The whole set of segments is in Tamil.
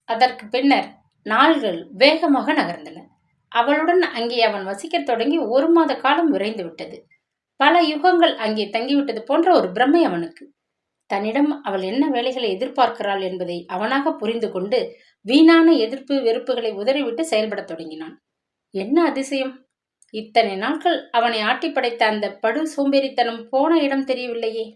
அதற்கு பின்னர் நாள்கள் வேகமாக நகர்ந்தன. அவளுடன் அங்கே அவன் வசிக்கத் தொடங்கி 1 மாத காலம் விரைந்து விட்டது. பல யுகங்கள் அங்கே தங்கிவிட்டது போன்ற ஒரு பிரமை அவனுக்கு. தன்னிடம் அவள் என்ன வேலைகளை எதிர்பார்க்கிறாள் என்பதை அவனாக புரிந்து கொண்டு வீணான எதிர்ப்பு வெறுப்புகளை உதறிவிட்டு செயல்படத் தொடங்கினான். என்ன அதிசயம்! இத்தனை நாட்கள் அவனை ஆட்டி படைத்த அந்த படு சோம்பேறித்தனம் போன இடம் தெரியவில்லையே.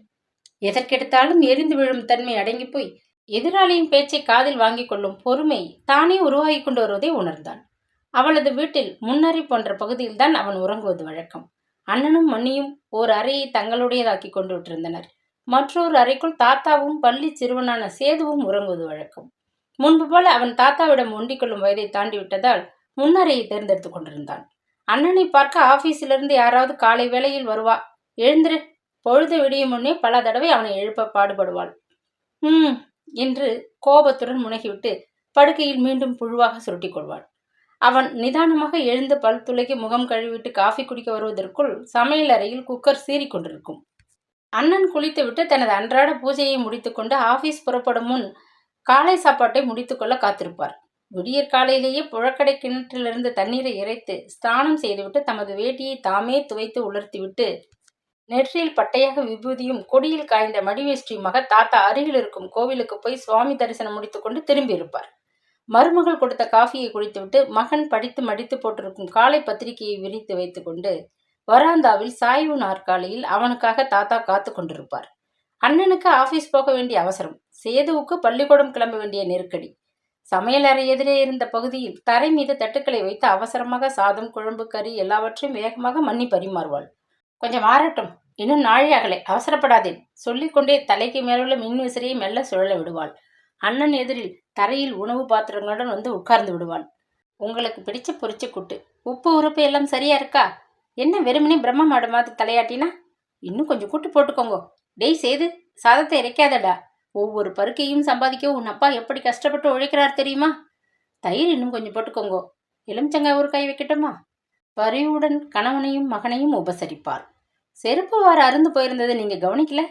எதற்கெடுத்தாலும் எரிந்து விழும் தன்மை அடங்கி போய் எதிராளியின் பேச்சை காதில் வாங்கிக் கொள்ளும் பொறுமை தானே உருவாகி கொண்டு வருவதை உணர்ந்தான். அவளது வீட்டில் முன்னறி போன்ற பகுதியில்தான் அவன் உறங்குவது வழக்கம். அண்ணனும் மண்ணியும் ஓர் அறையை தங்களுடையதாக்கி கொண்டு விட்டிருந்தனர். மற்றொரு அறைக்குள் தாத்தாவும் பள்ளி சிறுவனான சேதுவும் உறங்குவது வழக்கம். முன்பு போல அவன் தாத்தாவிடம் ஒண்டிக் கொள்ளும் வயதை தாண்டிவிட்டதால் முன்னறையை தேர்ந்தெடுத்துக் கொண்டிருந்தான். அண்ணனை பார்க்க ஆபீஸிலிருந்து யாராவது காலை வேளையில் வருவா, எழுந்திரு, பொழுது விடியும் முன்னே பல தடவை அவனை எழுப்ப பாடுபடுவாள். என்று கோபத்துடன் முனகிவிட்டு படுக்கையில் மீண்டும் புழுவாக சுருட்டிக் கொள்வாள். அவன் நிதானமாக எழுந்து பல் துளைக்கி முகம் கழுவிட்டு காஃபி குடிக்க வருவதற்குள் சமையல் அறையில் குக்கர் சீறிக் கொண்டிருக்கும். அண்ணன் குளித்துவிட்டு தனது அன்றாட பூஜையை முடித்துக்கொண்டு ஆபீஸ் புறப்படும் முன் காலை சாப்பாட்டை முடித்துக்கொள்ள காத்திருப்பார். விடியற் காலையிலேயே புழக்கடை கிணற்றிலிருந்து தண்ணீரை இறைத்து ஸ்நானம் செய்துவிட்டு தமது வேட்டியை தாமே துவைத்து உலர்த்திவிட்டு நெற்றியில் பட்டையாக விபூதியும் கொடியில் காய்ந்த மடிவேஷ்டியுமாக தாத்தா அருகில் இருக்கும் கோவிலுக்கு போய் சுவாமி தரிசனம் முடித்துக்கொண்டு திரும்பியிருப்பார். மருமகள் கொடுத்த காஃபியை குடித்துவிட்டு மகன் படித்து மடித்து போட்டிருக்கும் காலை பத்திரிகையை விரித்து வைத்துக்கொண்டு வராந்தாவில் சாய்வு நாற்காலியில் அவனுக்காக தாத்தா காத்து கொண்டிருப்பார். அண்ணனுக்கு ஆபீஸ் போக வேண்டிய அவசரம், சேதுவுக்கு பள்ளிக்கூடம் கிளம்ப வேண்டிய நெருக்கடி. சமையல் அறை எதிரே இருந்த பகுதியில் தரை மீது தட்டுக்களை வைத்து அவசரமாக சாதம், குழம்பு, கறி எல்லாவற்றையும் வேகமாக மண்ணி பரிமாறுவாள். கொஞ்சம் மாறட்டும், இன்னும் நாழியாகலை, அவசரப்படாதேன் சொல்லிக்கொண்டே தலைக்கு மேலுள்ள மின் விசிறியை மெல்ல சுழல விடுவாள். அண்ணன் எதிரில் தரையில் உணவு பாத்திரங்களுடன் வந்து உட்கார்ந்து விடுவாள். உங்களுக்கு பிடிச்ச பொரிச்ச கூட்டு, உப்பு உறுப்பு எல்லாம் சரியா இருக்கா? என்ன வெறுமனே பிரம்ம மாடு மாதிரி தலையாட்டினா? இன்னும் கொஞ்சம் கூட்டு போட்டுக்கோங்க. டேய் சேது, சாதத்தை இறைக்காதடா. ஒவ்வொரு பருக்கையும் சம்பாதிக்க உன் அப்பா எப்படி கஷ்டப்பட்டு உழைக்கிறார் தெரியுமா? தயிர் இன்னும் கொஞ்சம் போட்டுக்கோங்க. எலுமிச்சங்காய் ஒரு காய் வைக்கட்டுமா? பரிவுடன் கணவனையும் மகனையும் உபசரிப்பாள். செருப்பு வார அருந்து போயிருந்தது நீங்க கவனிக்கல?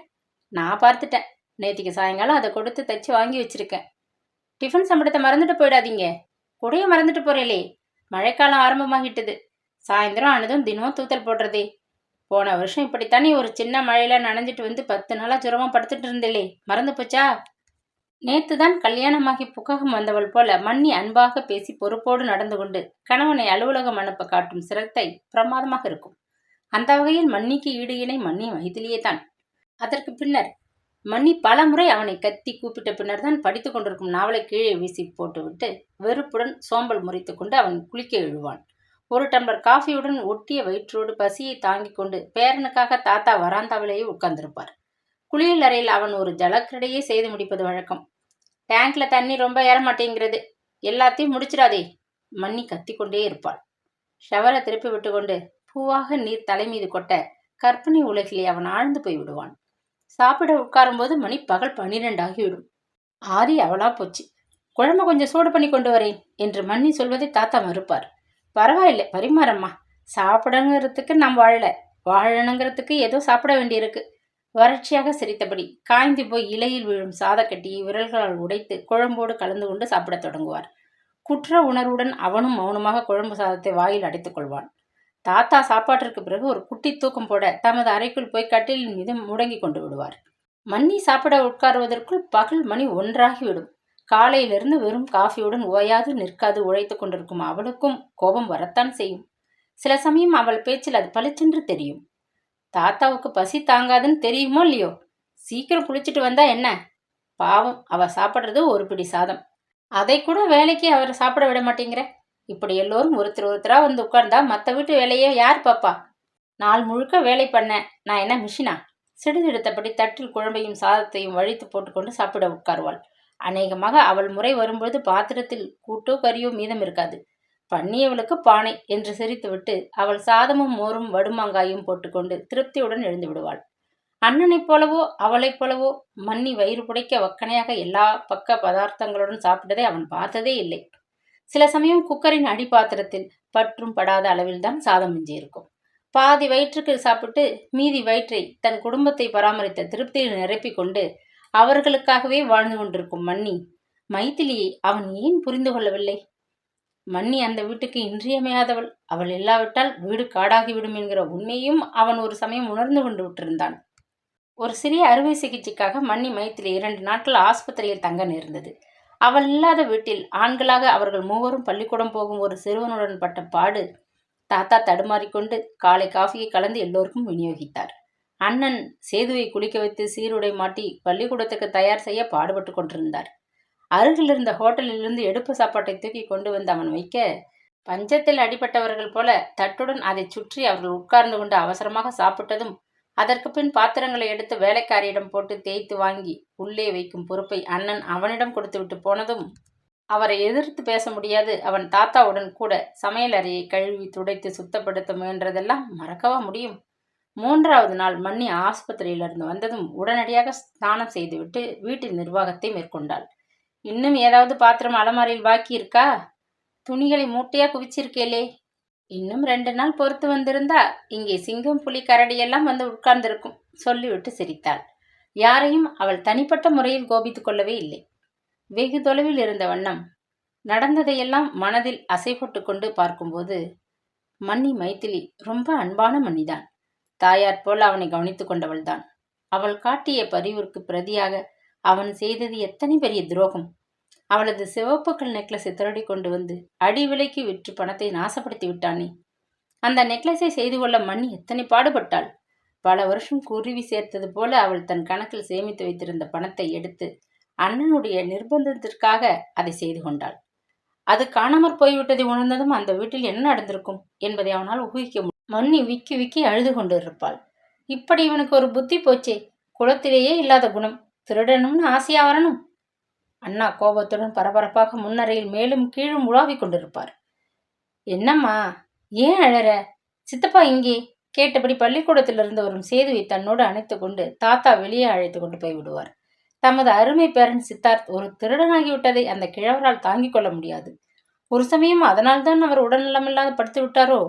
நான் பார்த்துட்டேன். நேத்திக்கு சாயங்காலம் அதை கொடுத்து தைச்சு வாங்கி வச்சிருக்கேன். டிஃபன் சம்பளத்தை மறந்துட்டு போயிடாதீங்க. குடைய மறந்துட்டு போறேலே. மழைக்காலம் ஆரம்பமாகிட்டது. சாயந்தரம் ஆனதும் தினம் தூத்தல் போடுறதே. போன வருஷம் இப்படித்தானே ஒரு சின்ன மழையில நனைஞ்சிட்டு வந்து 10 நாளா ஜுரமா படுத்துட்டு இருந்தேலே, மறந்து போச்சா? நேத்துதான் கல்யாணமாகி புக்ககம் வந்தவள் போல மன்னி அன்பாக பேசி பொறுப்போடு நடந்து கொண்டு கணவனை அலுவலகம் அனுப்ப காட்டும் சிரத்தை பிரமாதமாக இருக்கும். அந்த வகையில் மன்னிக்கு ஈடு இணை மன்னி மைதிலியே தான். அதற்கு பின்னர் மன்னி பல முறை அவனை கத்தி கூப்பிட்ட பின்னர் தான் படித்து கொண்டிருக்கும் நாவலை கீழே வீசி போட்டுவிட்டு வெறுப்புடன் சோம்பல் முறித்து கொண்டு அவன் குளிக்க எழுவான். ஒரு டம்ளர் காஃபியுடன் ஒட்டிய வயிற்றோடு பசியை தாங்கிக் கொண்டு பேரனுக்காக தாத்தா வராந்தாவிலேயே உட்கார்ந்திருப்பார். குளியல் அறையில் அவன் ஒரு ஜலக்கிரடையே செய்து முடிப்பது வழக்கம். டேங்க்ல தண்ணி ரொம்ப ஏற மாட்டேங்கிறது, எல்லாத்தையும் முடிச்சிடாதே, மன்னி கத்திக்கொண்டே இருப்பாள். ஷவரை திருப்பி விட்டு கொண்டு பூவாக நீர் தலை மீது கொட்ட கற்பனை உலகிலே அவன் ஆழ்ந்து போய் விடுவான். சாப்பிட உட்காரும்போது மணி பகல் 12 ஆகிவிடும். ஆரி அவளா போச்சு. குழம்பு கொஞ்சம் சூடு பண்ணி கொண்டு வரேன் என்று மன்னி சொல்வதை தாத்தா மறுப்பார். பரவாயில்லை, பரிமாறம்மா. சாப்பிடங்கிறதுக்கு நாம் வாழணுங்கிறதுக்கு ஏதோ சாப்பிட வேண்டியிருக்கு. வறட்சியாக சிரித்தபடி காய்ந்து போய் இலையில் விழும் சாதக்கட்டியை விரல்களால் உடைத்து குழம்போடு கலந்து கொண்டு சாப்பிடத் தொடங்குவார். குற்ற உணர்வுடன் அவனும் மௌனமாக குழம்பு சாதத்தை வாயில் அடைத்துக் கொள்வான். தாத்தா சாப்பாட்டிற்கு பிறகு ஒரு குட்டி தூக்கம் போட தமது அறைக்குள் போய் கட்டிலின் மீது முடங்கி கொண்டு விடுவார். மன்னி சாப்பிட உட்காருவதற்குள் பகல் மணி 1 ஆகிவிடும். காலையிலிருந்து வெறும் காஃபியுடன் ஓயாது நிற்காது உழைத்து கொண்டிருக்கும் அவளுக்கும் கோபம் வரத்தான் செய்யும். சில சமயம் அவள் பேச்சில் அது பளிச்சென்று தெரியும். தாத்தாவுக்கு பசி தாங்காதுன்னு தெரியுமோ இல்லையோ, சீக்கிரம் குளிச்சுட்டு வந்தா என்ன? பாவம், அவ சாப்பிட்றது ஒரு பிடி சாதம். அதை கூட வேலைக்கு அவரை சாப்பிட விட மாட்டேங்கிற. இப்படி எல்லோரும் ஒருத்தரா வந்து உட்கார்ந்தா மற்ற வீட்டு வேலையை யார் பாப்பா? நாள் முழுக்க வேலை பண்ண நான் என்ன மிஷினா? சிடுதெடுத்தபடி தட்டில் குழம்பையும் சாதத்தையும் வழித்து போட்டுக்கொண்டு சாப்பிட உட்காருவாள். அநேகமாக அவள் முறை வரும்பொழுது பாத்திரத்தில் கூட்டோ கறியோ மீதம் இருக்காது. பண்ணியவளுக்கு பானை என்று சிரித்துவிட்டு அவள் சாதமும் மோரும் வடுமாங்காயும் போட்டுக்கொண்டு திருப்தியுடன் எழுந்து விடுவாள். அண்ணனைப் போலவோ அவளைப் போலவோ மன்னி வயிறு புடைக்க வக்கனையாக எல்லா பக்க பதார்த்தங்களுடன் சாப்பிட்டதை அவன் பார்த்ததே இல்லை. சில சமயம் குக்கரின் அடிப்பாத்திரத்தில் பற்றும் படாத அளவில்தான் சாதம் மிஞ்சியிருக்கும். பாதி வயிற்றுக்கு சாப்பிட்டு மீதி வயிற்றை தன் குடும்பத்தை பராமரித்த திருப்தியில் நிரப்பிக் கொண்டு அவர்களுக்காகவே வாழ்ந்து கொண்டிருக்கும் மன்னி மைதிலியை அவன் ஏன் புரிந்து கொள்ளவில்லை? மன்னி அந்த வீட்டுக்கு இன்றியமையாதவள். அவள் இல்லாவிட்டால் வீடு காடாகிவிடும் என்கிற உண்மையும் அவன் ஒரு சமயம் உணர்ந்து கொண்டு விட்டிருந்தான். ஒரு சிறிய அறுவை சிகிச்சைக்காக மன்னி மைத்திலி 2 நாட்கள் ஆஸ்பத்திரியில் தங்க நேர்ந்தது. அவள் இல்லாத வீட்டில் ஆண்களாக அவர்கள் மூவரும் பள்ளிக்கூடம் போகும் ஒரு சிறுவனுடன் பட்ட பாடு. தாத்தா தடுமாறிக்கொண்டு காலை காஃபியை கலந்து எல்லோருக்கும் விநியோகித்தார். அண்ணன் சேதுவை குளிக்க வைத்து சீருடை மாட்டி பள்ளிக்கூடத்துக்கு தயார் செய்ய பாடுபட்டு கொண்டிருந்தார். அருகில் இருந்த ஹோட்டலிலிருந்து எடுப்பு சாப்பாட்டை தூக்கி கொண்டு வந்து அவன் வைக்க, பஞ்சத்தில் அடிபட்டவர்கள் போல தட்டுடன் அதை சுற்றி அவர்கள் உட்கார்ந்து கொண்டு அவசரமாக சாப்பிட்டதும், அதற்கு பின் பாத்திரங்களை எடுத்து வேலைக்காரியிடம் போட்டு தேய்த்து வாங்கி உள்ளே வைக்கும் பொறுப்பை அண்ணன் அவனிடம் கொடுத்துவிட்டு போனதும், அவரை எதிர்த்து பேச முடியாது அவன் தாத்தாவுடன் கூட சமையல் அறையை கழுவி துடைத்து சுத்தப்படுத்த முயன்றதெல்லாம் மறக்கவா முடியும்? 3வது நாள் மன்னி ஆஸ்பத்திரியிலிருந்து வந்ததும் உடனடியாக ஸ்நானம் செய்துவிட்டு வீட்டின் நிர்வாகத்தை மேற்கொண்டாள். இன்னும் ஏதாவது பாத்திரம் அலமாரியில் பாக்கி இருக்கா? துணிகளை மூட்டையா குவிச்சிருக்கேலே. இன்னும் 2 நாள் பொறுத்து வந்திருந்தா இங்கே சிங்கம் புலி கரடியெல்லாம் வந்து உட்கார்ந்திருக்கும் சொல்லிவிட்டு சிரித்தாள். யாரையும் அவள் தனிப்பட்ட முறையில் கோபித்துக் கொள்ளவே இல்லை. வெகு தொலைவில் இருந்த வண்ணம் நடந்ததையெல்லாம் மனதில் அசை போட்டு கொண்டு பார்க்கும்போது, மன்னி மைதிலி ரொம்ப அன்பான மன்னிதான். தாயார் போல் அவனை கவனித்துக் கொண்டவள்தான். அவள் காட்டிய பரிவிற்கு பிரதியாக அவன் செய்தது எத்தனை பெரிய துரோகம்! அவளது சிவப்புக்கள் நெக்லஸை திருடி கொண்டு வந்து அடி விலைக்கு விற்று பணத்தை நாசப்படுத்தி விட்டானே. அந்த நெக்லஸை செய்து கொள்ள மன்னி எத்தனை பாடுபட்டாள்! பல வருஷம் குருவி சேர்த்தது போல அவள் தன் கணக்கில் சேமித்து வைத்திருந்த பணத்தை எடுத்து அண்ணனுடைய நிர்பந்தத்திற்காக அதை செய்து கொண்டாள். அது காணாமற் போய்விட்டதை உணர்ந்ததும் அந்த வீட்டில் என்ன நடந்திருக்கும் என்பதை அவனால் ஊகிக்க முடியும். மன்னி விக்கி விக்கி அழுது கொண்டிருப்பாள். இப்படி இவனுக்கு ஒரு புத்தி போச்சே! குலத்திலேயே இல்லாத குணம். திருடணும்னு ஆசையா வரணும்? அண்ணா கோபத்துடன் பரபரப்பாக முன்னறையில் மேலும் கீழும் உலாவிக் கொண்டிருப்பார். என்னம்மா, ஏன் அழற? சித்தப்பா இங்கே கேட்டபடி பள்ளிக்கூடத்திலிருந்து வரும் சேதுவை தன்னோடு அணைத்து கொண்டு தாத்தா வெளியே அழைத்து கொண்டு போய் விடுவார். தமது அருமை பேரன் சித்தார்த் ஒரு திருடனாகிவிட்டதை அந்த கிழவரால் தாங்கிக் கொள்ள முடியாது. ஒரு சமயம் அதனால்தான் அவர் உடல்நலமில்லாது படுத்து விட்டாரோ?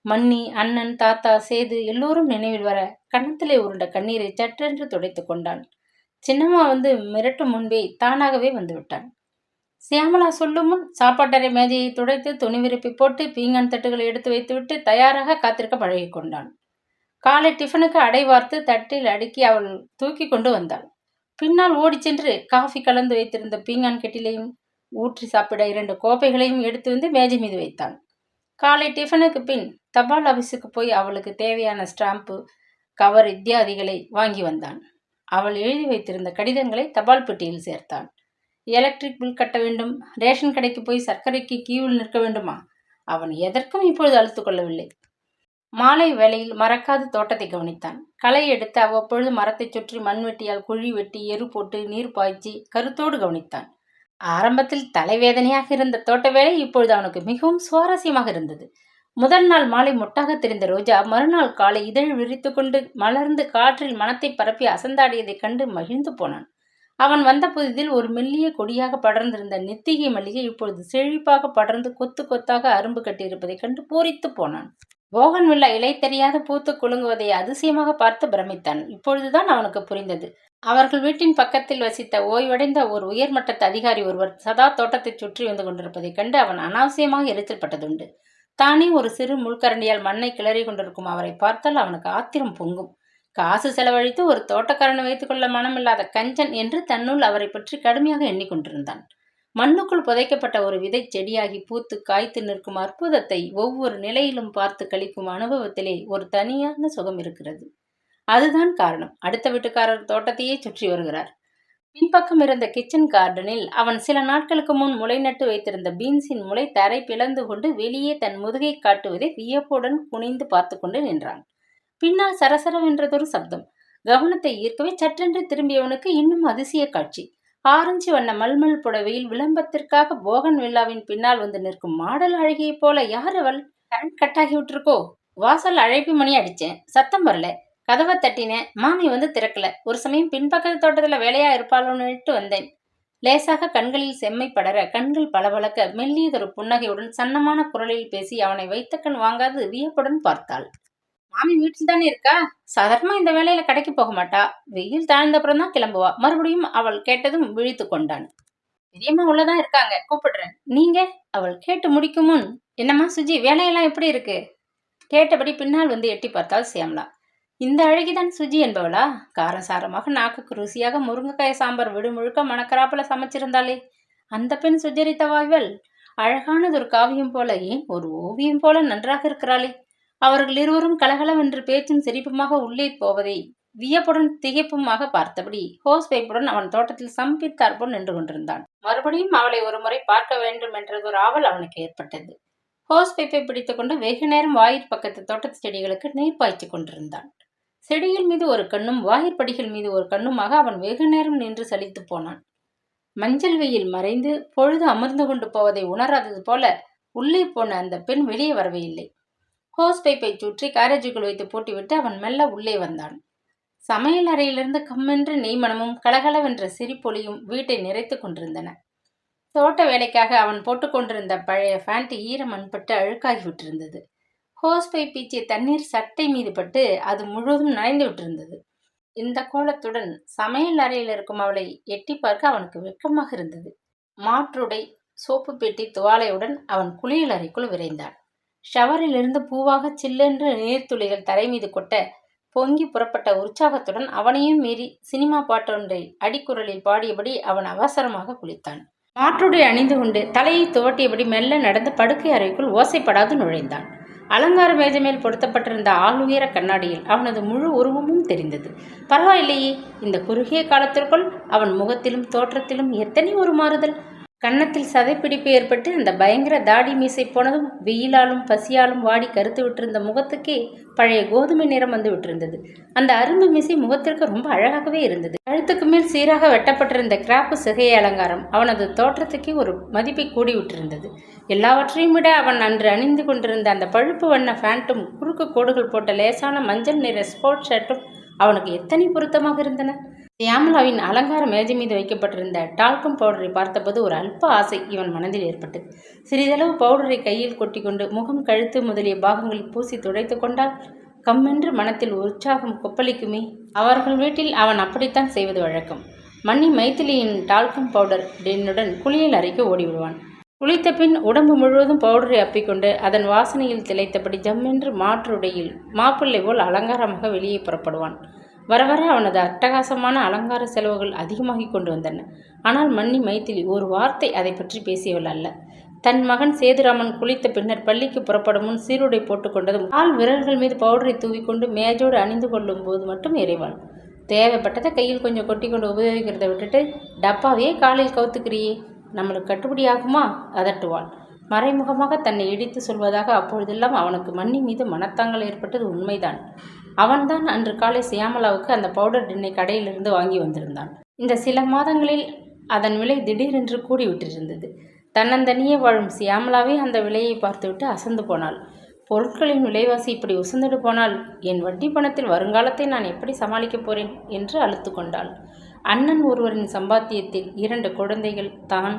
மன்னி, அண்ணன், தாத்தா, சேது எல்லோரும் நினைவில் வர கன்னத்திலே உருண்ட கண்ணீரை சற்றென்று துடைத்து கொண்டான். சின்னம்மா வந்து மிரட்டும் முன்பே தானாகவே வந்து விட்டான். சியாமலா சொல்லும் முன் சாப்பாட்டறை மேஜையை துடைத்து துணி விரிப்பி போட்டு பீங்கான் தட்டுகளை எடுத்து வைத்துவிட்டு தயாராக காத்திருக்க பழகி கொண்டான். காலை டிஃபனுக்கு அடை வார்த்து தட்டில் அடுக்கி அவள் தூக்கி கொண்டு வந்தாள். பின்னால் ஓடிச் சென்று காஃபி கலந்து வைத்திருந்த பீங்கான் கெட்டிலையும் ஊற்றி சாப்பிட 2 கோப்பைகளையும் எடுத்து வந்து மேஜை மீது வைத்தான். காலை டிஃபனுக்கு பின் தபால் ஆபீஸுக்கு போய் அவளுக்கு தேவையான ஸ்டாம்பு, கவர் இத்தியாதிகளை வாங்கி வந்தான். அவள் எழுதி வைத்திருந்த கடிதங்களை தபால் பெட்டியில் சேர்த்தான். எலக்ட்ரிக் பில் கட்ட வேண்டும், ரேஷன் கடைக்கு போய் சர்க்கரைக்கு கியூவில் நிற்க வேண்டுமா? அவன் எதற்கும் இப்பொழுது அழுத்து கொள்ளவில்லை. மாலை வேளையில் மறக்காது தோட்டத்தை கவனித்தான். களை எடுத்து அவ்வப்பொழுது மரத்தை சுற்றி மண்வெட்டியால் குழி வெட்டி எரு போட்டு நீர் பாய்ச்சி கருத்தோடு கவனித்தான். ஆரம்பத்தில் தலைவேதனையாக இருந்த தோட்ட வேலை இப்பொழுது அவனுக்கு மிகவும் சுவாரஸ்யமாக இருந்தது. முதல் நாள் மாலை மொட்டாக தெரிந்த ரோஜா மறுநாள் காலை இதழ் விரித்து கொண்டு மலர்ந்து காற்றில் மனத்தை பரப்பி அசந்தாடியதைக் கண்டு மகிழ்ந்து போனான். அவன் வந்த புதிதில் ஒரு மெல்லிய கொடியாக படர்ந்திருந்த நித்திகை மல்லிகை இப்பொழுது செழிப்பாக படர்ந்து கொத்து கொத்தாக அரும்பு கட்டியிருப்பதைக் கண்டு பூரித்து போனான். போகன் வில்லா இலை தெரியாத பூத்து குலுங்குவதை அதிசயமாக பார்த்து பிரமித்தான். இப்பொழுதுதான் அவனுக்கு புரிந்தது. அவர்கள் வீட்டின் பக்கத்தில் வசித்த ஓய்வடைந்த ஒரு உயர்மட்டத்து அதிகாரி ஒருவர் சதா தோட்டத்தை சுற்றி வந்து கொண்டிருப்பதைக் கண்டு அவன் அனாவசியமாக எரிச்சல் பட்டதுண்டு. தானே ஒரு சிறு முள்கரண்டியால் மண்ணை கிளறி கொண்டிருக்கும் அவரை பார்த்தால் அவனுக்கு ஆத்திரம் பொங்கும். காசு செலவழித்து ஒரு தோட்டக்காரனை வைத்துக் கொள்ள மனமில்லாத கஞ்சன் என்று தன்னுள் அவரை பற்றி கடுமையாக எண்ணிக்கொண்டிருந்தான். மண்ணுக்குள் புதைக்கப்பட்ட ஒரு விதை செடியாகி பூத்து காய்த்து நிற்கும் அற்புதத்தை ஒவ்வொரு நிலையிலும் பார்த்து கழிக்கும் அனுபவத்திலே ஒரு தனியான சுகம் இருக்கிறது. அதுதான் காரணம். அடுத்த வீட்டுக்காரர் தோட்டத்தையே சுற்றி வருகிறார். பின்பக்கம் இருந்த கிச்சன் கார்டனில் அவன் சில நாட்களுக்கு முன் முளை நட்டு வைத்திருந்த பீன்ஸின் முளை தரை பிளந்து கொண்டு வெளியே தன் முதுகை காட்டுவதை வியப்புடன் குனிந்து பார்த்து கொண்டு நின்றான். பின்னால் சரசரவென்றதொரு சப்தம் கவனத்தை ஈர்க்கவே சற்றென்று திரும்பியவனுக்கு இன்னும் அதிசய காட்சி. ஆரஞ்சு வண்ண மல்மல் புடவையில் விளம்பரத்திற்காக போகன் வில்லாவின் பின்னால் வந்து நிற்கும் மாடல் அழகியை போல. யார் அவள்? கரண்ட் கட்டாகி விட்டுருக்கோ? வாசல் அழைப்பு மணி அடிச்சேன், சத்தம் வரல. கதவை தட்டினேன், மாமி வந்து திறக்கல. ஒரு சமயம் பின்பக்கத்து தோட்டத்துல வேலையா இருப்பாளோன்னுட்டு வந்தேன். லேசாக கண்களில் செம்மை படர கண்கள் பளபளக்க மெல்லியதொரு புன்னகையுடன் சன்னமான குரலில் பேசி அவனை வைத்த கண் வாங்காது வியப்புடன் பார்த்தாள். மாமி வீட்டில் தானே இருக்கா? சாதாரணமா இந்த வேலையில கடைக்கு போக மாட்டா. வெயில் தாழ்ந்தப்புறம் தான் கிளம்புவா. மறுபடியும் அவள் கேட்டதும் விழித்து கொண்டான். பெரியம்மா உள்ளதான் இருக்காங்க, கூப்பிடுறேன். நீங்க? அவள் கேட்டு முடிக்கும் முன், என்னம்மா சுஜி, வேலையெல்லாம் எப்படி இருக்கு? கேட்டபடி பின்னால் வந்து எட்டி பார்த்தாள் சியாமளா. இந்த அழகிதான் சுஜி என்பவளா? காரசாரமாக நாக்குக்கு ருசியாக முருங்கைக்காய சாம்பார் விடு முழுக்க மணக்கராப்புல சமைச்சிருந்தாளே, அந்த பெண் சுஜரித்தவா இவள்? அழகானதொரு காவியம் போல, ஏன் ஒரு ஓவியம் போல நன்றாக இருக்கிறாளே. அவர்கள் இருவரும் கலகலவென்று பேச்சும் சிரிப்புமாக உள்ளே போவதை வியப்புடன் திகைப்புமாக பார்த்தபடி ஹோஸ் பைப்புடன் அவன் தோட்டத்தில் சம்பித்தாற்போல் நின்று கொண்டிருந்தான். மறுபடியும் அவளை ஒரு முறை பார்க்க வேண்டும் என்றதொரு ஆவல் அவனுக்கு ஏற்பட்டது. ஹோஸ் பைப்பை பிடித்துக்கொண்டு வெகு நேரம் வாயிற் பக்கத்து தோட்டத்து செடிகளுக்கு நீர் பாய்ச்சிக் கொண்டிருந்தான். செடிகள் மீது ஒரு கண்ணும் வாயிற்படிகள் மீது ஒரு கண்ணுமாக அவன் வெகு நேரம் நின்று சலித்து போனான். மஞ்சள் வெயில் மறைந்து பொழுது அமர்ந்து கொண்டு போவதை உணராதது போல உள்ளே போன அந்த பெண் வெளியே வரவே இல்லை. ஹோஸ் பைப்பை சுற்றி கேரேஜுக்குள் வைத்து பூட்டிவிட்டு அவன் மெல்ல உள்ளே வந்தான். சமையல் அறையிலிருந்து கம்மென்று நெய்மணமும் கலகலவென்ற சிரிப்பொலியும் வீட்டை நிறைத்து கொண்டிருந்தன. தோட்ட வேலைக்காக அவன் போட்டுக்கொண்டிருந்த பழைய பேண்ட் ஈரமண்பட்டு அழுக்காகிவிட்டிருந்தது. ஹோஸ் பை பீச்சிய தண்ணீர் சட்டை மீது பட்டு அது முழுவதும் நனைந்து விட்டிருந்தது. இந்த கோலத்துடன் சமையல் அறையில் இருக்கும் அவளை எட்டி பார்க்க அவனுக்கு வெட்கமாக இருந்தது. மாற்றுடை, சோப்பு பெட்டி, துவாலையுடன் அவன் குளியல் அறைக்குள் விரைந்தான். ஷவரிலிருந்து பூவாக சில்லென்று நீர்த்துளிகள் தரை மீது கொட்ட பொங்கி புறப்பட்ட உற்சாகத்துடன் அவனையும் மீறி சினிமா பாட்டொன்றை அடிக்குரலில் பாடியபடி அவன் அவசரமாக குளித்தான். மாற்றுடை அணிந்து கொண்டு தலையை துவட்டியபடி மெல்ல நடந்து படுக்கை அறைக்குள் ஓசைப்படாது நுழைந்தான். அலங்கார மேஜை மேல் பொருத்தப்பட்டிருந்த ஆளுயர கண்ணாடியில் அவனது முழு உருவமும் தெரிந்தது. பரவாயில்லையே, இந்த குறுகிய காலத்திற்குள் அவன் முகத்திலும் தோற்றத்திலும் எத்தனை ஒரு மாறுதல்! கன்னத்தில் சதைப்பிடிப்பு ஏற்பட்டு அந்த பயங்கர தாடி மீசை போனதும் வெயிலாலும் பசியாலும் வாடி கருத்து விட்டிருந்த முகத்துக்கே பழைய கோதுமை நிறம் வந்து விட்டிருந்தது. அந்த அரும்பு மீசை முகத்திற்கு ரொம்ப அழகாகவே இருந்தது. கழுத்துக்கு மேல் சீராக வெட்டப்பட்டிருந்த கிராப்பு சிகைய அலங்காரம் அவனது தோற்றத்துக்கே ஒரு மதிப்பை கூடி விட்டிருந்தது. எல்லாவற்றையும் விட அவன் அன்று அணிந்து கொண்டிருந்த அந்த பழுப்பு வண்ண பேண்ட்டும் குறுக்கு கோடுகள் போட்ட லேசான மஞ்சள் நிற ஸ்போர்ட் ஷர்ட்டும் அவனுக்கு எத்தனை பொருத்தமாக இருந்தன. சியாமலாவின் அலங்கார மேஜை மீது வைக்கப்பட்டிருந்த டால்கம் பவுடரை பார்த்தபோது ஒரு அல்ப ஆசை இவன் மனதில் ஏற்பட்டது. சிறிதளவு பவுடரை கையில் கொட்டி கொண்டு முகம், கழுத்து முதலிய பாகங்களில் பூசி துடைத்து கொண்டால் கம்மென்று மனத்தில் உற்சாகம் கொப்பளிக்குமே. அவர்கள் வீட்டில் அவன் அப்படித்தான் செய்வது வழக்கம். மன்னி மைத்திலியின் டால்கம் பவுடர் டின்னுடன் குளியல் அறைக்கு ஓடிவிடுவான். குளித்த பின் உடம்பு முழுவதும் பவுடரை அப்பிக்கொண்டு அதன் வாசனையில் திளைத்தபடி ஜம்மென்று மாற்றுடையில் மாப்பிள்ளை போல் அலங்காரமாக வெளியே புறப்படுவான். வர வர அவனது அட்டகாசமான அலங்கார செலவுகள் அதிகமாகி கொண்டு வந்தன. ஆனால் மன்னி மைத்திலி ஒரு வார்த்தை அதை பற்றி பேசியவள் அல்ல. தன் மகன் சேதுராமன் குளித்த பின்னர் பள்ளிக்கு புறப்படும் முன் சீருடை போட்டுக்கொண்டதும் கால் விரல்கள் மீது பவுடரை தூவிக்கொண்டு மேஜோடு அணிந்து கொள்ளும் போது மட்டும் இறைவாள். தேவைப்பட்டதை கையில் கொஞ்சம் கொட்டி கொண்டு உபயோகிக்கிறத விட்டுட்டு டப்பாவே காலில் கவுத்துக்கிறியே, நம்மளுக்கு கட்டுப்படி ஆகுமா? அதட்டுவாள். மறைமுகமாக தன்னை இடித்து சொல்வதாக அப்பொழுதெல்லாம் அவனுக்கு மன்னி மீது மனத்தாங்கல் ஏற்பட்டது உண்மைதான். அவன்தான் அன்று காலை சியாமலாவுக்கு அந்த பவுடர் டின்னை கடையிலிருந்து வாங்கி வந்திருந்தான். இந்த சில மாதங்களில் அதன் விலை திடீரென்று கூடிவிட்டிருந்தது. தன்னந்தனியே வாழும் சியாமலாவே அந்த விலையை பார்த்துவிட்டு அசந்து போனாள். பொருட்களின் விலைவாசி இப்படி உசந்துட்டு போனால் என் வட்டி பணத்தில் வருங்காலத்தை நான் எப்படி சமாளிக்கப் போறேன் என்று அழுத்து கொண்டாள். அண்ணன் ஒருவரின் சம்பாத்தியத்தில் 2 குழந்தைகள், தான்,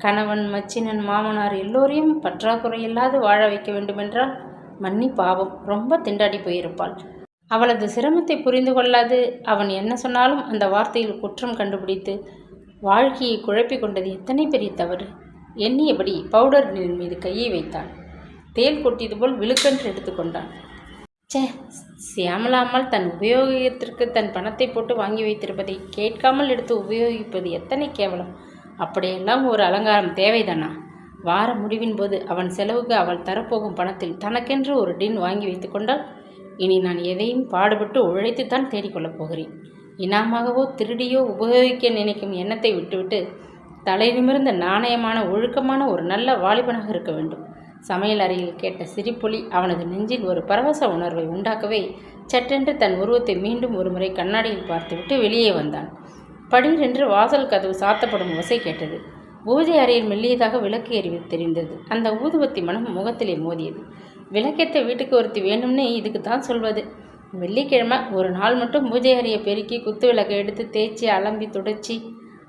கணவன், மச்சினன், மாமனார் எல்லோரையும் பற்றாக்குறையில்லாது வாழ வைக்க வேண்டுமென்றால் மன்னி பாவம் ரொம்ப திண்டாடி போயிருப்பாள். அவளது சிரமத்தை புரிந்து கொள்ளாது அவன் என்ன சொன்னாலும் அந்த வார்த்தையில் குற்றம் கண்டுபிடித்து வாழ்க்கையை குழப்பி கொண்டது எத்தனை பெரிய தவறு எண்ணியபடி பவுடர் மீது கையை வைத்தான். தேல் கொட்டியது போல் விழுக்கென்று எடுத்துக்கொண்டான். சே, சியாமலாமல் தன் உபயோகத்திற்கு தன் பணத்தை போட்டு வாங்கி வைத்திருப்பதை கேட்காமல் எடுத்து உபயோகிப்பது எத்தனை கேவலம்! அப்படியெல்லாம் ஒரு அலங்காரம் தேவைதானா? வார முடிவின் போது அவன் செலவுக்கு அவள் தரப்போகும் பணத்தில் தனக்கென்று ஒரு டின் வாங்கி வைத்து கொண்டால் இனி நான் எதையும் பாடுபட்டு உழைத்துத்தான் தேடிக்கொள்ளப் போகிறேன். இனாமாகவோ திருடியோ உபயோகிக்க நினைக்கும் எண்ணத்தை விட்டுவிட்டு தலை நிமிர்ந்த நாணயமான ஒழுக்கமான ஒரு நல்ல வாலிபனாக இருக்க வேண்டும். சமையல் அறையில் கேட்ட சிரிப்பொலி அவனது நெஞ்சில் ஒரு பரவச உணர்வை உண்டாக்கவே சட்டென்று தன் உருவத்தை மீண்டும் ஒரு முறை கண்ணாடியில் பார்த்துவிட்டு வெளியே வந்தான். படீரென்று வாசல் கதவு சாத்தப்படும் ஓசை கேட்டது. பூஜை அறையில் மெல்லியதாக விளக்கு எறிவது தெரிந்தது. அந்த ஊதுவத்தி மனம் முகத்திலே மோதியது. விளக்கேற்ற வீட்டுக்கு ஒருத்தி வேணும்னு இதுக்கு தான் சொல்வது. வெள்ளிக்கிழமை ஒரு நாள் மட்டும் பூஜை அறையை பெருக்கி குத்து விளக்கை எடுத்து தேய்ச்சி அலம்பி துடைச்சி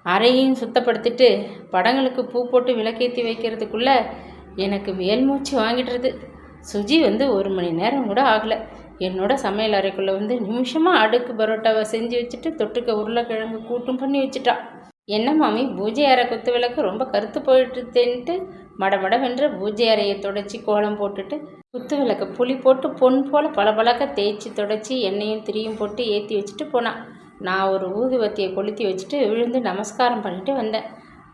அறையையும் சுத்தப்படுத்திட்டு படங்களுக்கு பூ போட்டு விளக்கேற்றி வைக்கிறதுக்குள்ள எனக்கு மேல்மூச்சு வாங்கிடுறது. சுஜி 1 மணி நேரம் கூட ஆகலை. என்னோட சமையல் அறைக்குள்ளே நிமிஷமாக அடுக்கு பரோட்டாவை செஞ்சு வச்சுட்டு தொட்டுக்க உருளைக்கிழங்கு கூட்டும் பண்ணி வச்சுட்டா. என்ன மாமி, பூஜை அறை குத்து விளக்கு ரொம்ப கருத்து போயிட்டுன்ட்டு மடமடவென்று பூஜை அறையை தொடச்சி கோலம் போட்டுட்டு குத்து விளக்கு புளி போட்டு பொன் போல பளபளக்க தேய்ச்சி தொடச்சி எண்ணெயும் திரியும் போட்டு ஏற்றி வச்சுட்டு போனான். நான் ஒரு ஊதுவத்தியை கொளுத்தி வச்சுட்டு விழுந்து நமஸ்காரம் பண்ணிட்டு வந்தேன்.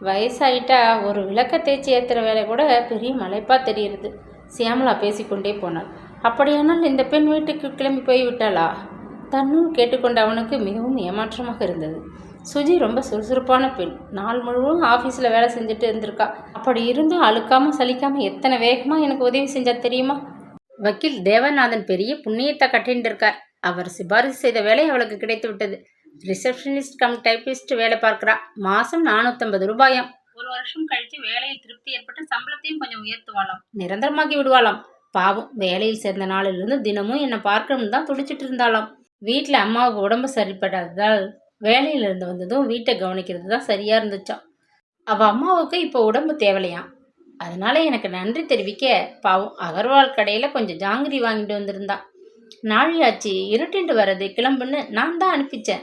வயசாயிட்டா ஒரு விளக்க தேய்ச்சி ஏற்றுற வேலை கூட பெரிய மலைப்பா தெரியுது. சியாமலா பேசிக்கொண்டே போனாள். அப்படியானால் இந்த பெண் வீட்டுக்கு கிளம்பி போய் விட்டாளா? தன்னுள் கேட்டுக்கொண்ட அவனுக்கு மிகவும் ஏமாற்றமாக இருந்தது. சுஜி ரொம்ப சுறுசுறுப்பான பெண். நாள் முழுவதும் ஆஃபீஸில் வேலை செஞ்சுட்டு இருந்திருக்கா. அப்படி இருந்தும் அழுக்காமல் சலிக்காமல் எத்தனை வேகமாக எனக்கு உதவி செஞ்சா தெரியுமா? வக்கீல் தேவநாதன் பெரிய புண்ணியத்தை கட்டின்னு இருக்கார். அவர் சிபாரிசு செய்த வேலை அவளுக்கு கிடைத்து விட்டது. ரிசப்ஷனிஸ்ட் கம் டைப்பிஸ்ட் வேலை பார்க்கிறா. மாதம் 450 ரூபாயாம். ஒரு வருஷம் கழித்து வேலையில் திருப்தி ஏற்பட்டு சம்பளத்தையும் கொஞ்சம் உயர்த்துவாளாம். நிரந்தரமாக்கி விடுவாளாம். பாவம், வேலையில் சேர்ந்த நாளிலிருந்து தினமும் என்னை பார்க்கணும்னு தான் துடிச்சிட்டு இருந்தாளாம். வீட்டில் அம்மாவுக்கு உடம்பு சரிப்படாததால் வேலையிலிருந்து வந்ததும் வீட்டை கவனிக்கிறது தான் சரியா இருந்துச்சான். அவள் அம்மாவுக்கு இப்போ உடம்பு தேவலையாம். அதனால எனக்கு நன்றி தெரிவிக்க பாவம் அகர்வால் கடையில் கொஞ்சம் ஜாங்கிரி வாங்கிட்டு வந்திருந்தா. நாழியாச்சு, இருட்டிண்டு வர்றது கிளம்புன்னு நான் தான் அனுப்பிச்சேன்.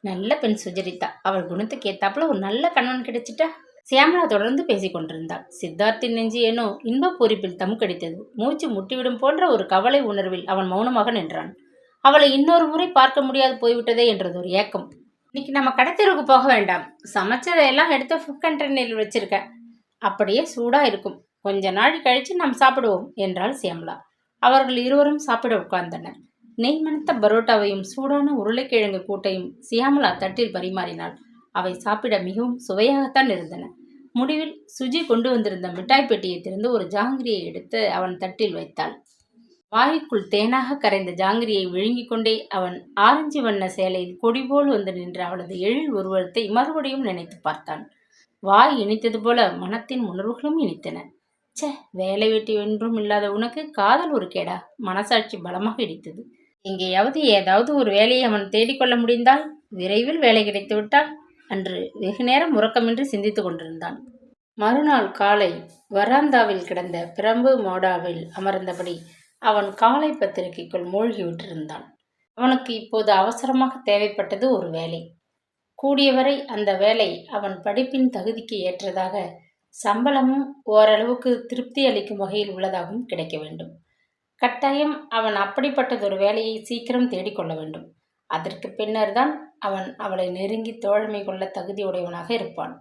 நல்ல பெண் சுஜரிதா. அவள் குணத்துக்கு ஏத்தாப்புல ஒரு நல்ல கணவன் கிடைச்சிட்டா. சியாமலா தொடர்ந்து பேசிக் கொண்டிருந்தாள். சித்தார்த்தின் நெஞ்சு ஏனோ இன்பப் பூரிப்பில் தமுக்கடித்தது. மூச்சு முட்டிவிடும் போன்ற ஒரு கவலை உணர்வில் அவன் மௌனமாக நின்றான். அவளை இன்னொரு முறை பார்க்க முடியாது போய்விட்டதே என்றது ஒரு ஏக்கம். இன்னைக்கு நம்ம கடைத்தெருவுக்கு போக வேண்டாம். சமைச்சதையெல்லாம் எடுத்து ஃபுட் கண்டெய்னரில் வச்சிருக்க. அப்படியே சூடா இருக்கும். கொஞ்ச நாள் கழிச்சு நாம் சாப்பிடுவோம் என்றாள் சியாமலா. அவர்கள் இருவரும் சாப்பிட உட்கார்ந்தனர். நெய் மணத்த பரோட்டாவையும் சூடான உருளைக்கிழங்கு கூட்டையும் சியாமலா தட்டில் பரிமாறினாள். அவை சாப்பிட மிகவும் சுவையாகத்தான் இருந்தன. முடிவில் சுஜி கொண்டு வந்திருந்த மிட்டாய் பெட்டியை திறந்து ஒரு ஜாங்கிரியை எடுத்து அவன் தட்டில் வைத்தாள். வாய்க்குள் தேனாக கரைந்த ஜாங்கிரியை விழுங்கிக் கொண்டே அவன் ஆரஞ்சு வண்ண சேலையில் கொடிபோல் வந்து நின்ற அவளது எழில் உருவத்தை மறுபடியும் நினைத்து பார்த்தான். வாய் இனித்தது போல மனத்தின் உணர்வுகளும் இனித்தன. சே, வேலை வெட்டி ஒன்றும் இல்லாத உனக்கு காதல் ஒரு கேடா? மனசாட்சி பலமாக இடித்தது. எங்கேயாவது ஏதாவது ஒரு வேலையை அவன் தேடிக்கொள்ள முடிந்தால் விரைவில் வேலை கிடைத்து விட்டால் அன்று வெகு நேரம் உறக்கமின்றி சிந்தித்து கொண்டிருந்தான். மறுநாள் காலை வராந்தாவில் கிடந்த பிரம்பு மோடாவில் அமர்ந்தபடி அவன் காலை பத்திரிகைக்குள் மூழ்கிவிட்டிருந்தான். அவனுக்கு இப்போது அவசரமாக தேவைப்பட்டது ஒரு வேலை. கூடியவரை அந்த வேலை அவன் படிப்பின் தகுதிக்கு ஏற்றதாக, சம்பளமும் ஓரளவுக்கு திருப்தி அளிக்கும் வகையில் உள்ளதாகவும் கிடைக்க வேண்டும். கட்டாயம் அவன் அப்படிப்பட்டதொரு வேலையை சீக்கிரம் தேடிக்கொள்ள வேண்டும். அதற்கு பின்னர் தான் அவன் அவளை நெருங்கி தோழமை கொள்ள தகுதியுடையவனாக இருப்பான்.